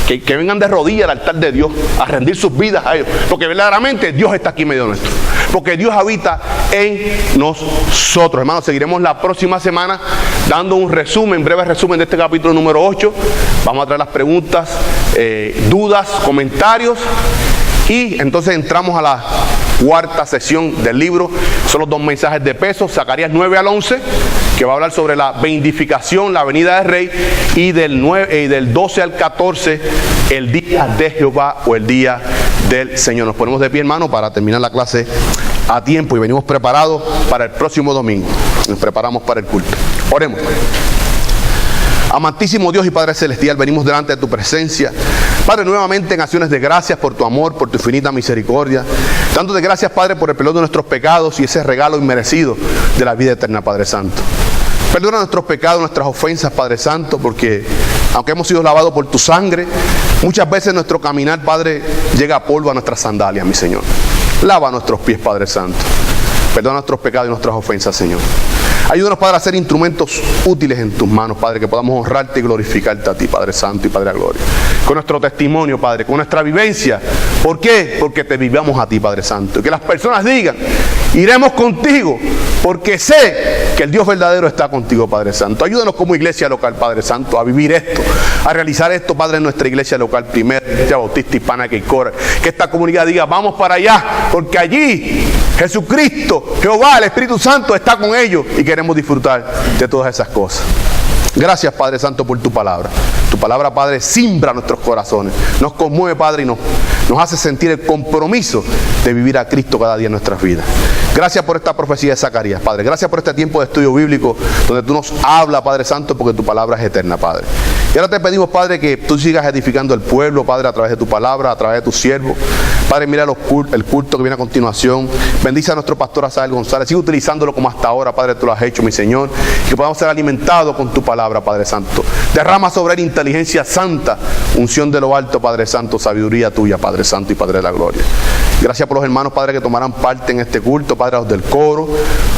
que vengan de rodillas al altar de Dios a rendir sus vidas a ellos, porque verdaderamente Dios está aquí en medio nuestro, porque Dios habita en nosotros. Hermanos, seguiremos la próxima semana dando un resumen, breve resumen de este capítulo número 8. Vamos a traer las preguntas, dudas, comentarios, y entonces entramos a la cuarta sesión del libro. Son los 2 mensajes de peso, Zacarías 9 al 11, que va a hablar sobre la vindicación, la venida del rey, y del 12 al 14, el día de Jehová o el día del Señor. Nos ponemos de pie, hermano, para terminar la clase a tiempo, y venimos preparados para el próximo domingo. Nos preparamos para el culto. Oremos. Amantísimo Dios y Padre Celestial, venimos delante de tu presencia, Padre, nuevamente en acciones de gracias por tu amor, por tu infinita misericordia, dándote gracias, Padre, por el perdón de nuestros pecados y ese regalo inmerecido de la vida eterna, Padre Santo. Perdona nuestros pecados, nuestras ofensas, Padre Santo, porque aunque hemos sido lavados por tu sangre, muchas veces nuestro caminar, Padre, llega a polvo a nuestras sandalias, mi Señor. Lava nuestros pies, Padre Santo. Perdona nuestros pecados y nuestras ofensas, Señor. Ayúdanos, Padre, a ser instrumentos útiles en tus manos, Padre, que podamos honrarte y glorificarte a ti, Padre Santo y Padre de Gloria. Con nuestro testimonio, Padre, con nuestra vivencia. ¿Por qué? Porque te vivamos a ti, Padre Santo. Y que las personas digan, iremos contigo, porque sé que el Dios verdadero está contigo, Padre Santo. Ayúdanos como iglesia local, Padre Santo, a vivir esto, a realizar esto, Padre, en nuestra iglesia local, primera iglesia bautista hispana de Cape Coral. Que esta comunidad diga, vamos para allá, porque allí Jesucristo, Jehová, el Espíritu Santo está con ellos, y queremos disfrutar de todas esas cosas. Gracias, Padre Santo, por tu palabra. Tu Tu palabra, Padre, simbra nuestros corazones, nos conmueve, Padre, y nos hace sentir el compromiso de vivir a Cristo cada día en nuestras vidas. Gracias por esta profecía de Zacarías, Padre. Gracias por este tiempo de estudio bíblico donde tú nos hablas, Padre Santo, porque tu palabra es eterna, Padre. Y ahora te pedimos, Padre, que tú sigas edificando el pueblo, Padre, a través de tu palabra, a través de tus siervos. Padre, mira el culto que viene a continuación. Bendice a nuestro pastor Asael González. Sigue utilizándolo como hasta ahora, Padre, tú lo has hecho, mi Señor. Que podamos ser alimentados con tu palabra, Padre Santo. Derrama sobre él inteligencia santa, unción de lo alto, Padre Santo, sabiduría tuya, Padre Santo y Padre de la gloria. Gracias por los hermanos, Padre, que tomarán parte en este culto, Padre, a los del coro,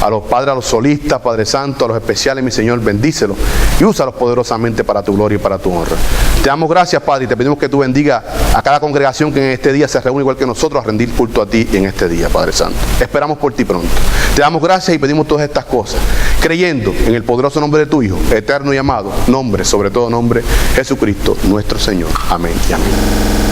a los padres, a los solistas, Padre Santo, a los especiales, mi Señor, bendícelos y úsalos poderosamente para tu gloria y para tu honra. Te damos gracias, Padre, y te pedimos que tú bendiga a cada congregación que en este día se reúne igual que nosotros a rendir culto a ti en este día, Padre Santo. Esperamos por ti pronto. Te damos gracias y pedimos todas estas cosas, creyendo en el poderoso nombre de tu Hijo, eterno y amado, nombre, sobre todo nombre, Jesucristo, nuestro Señor. Amén y amén.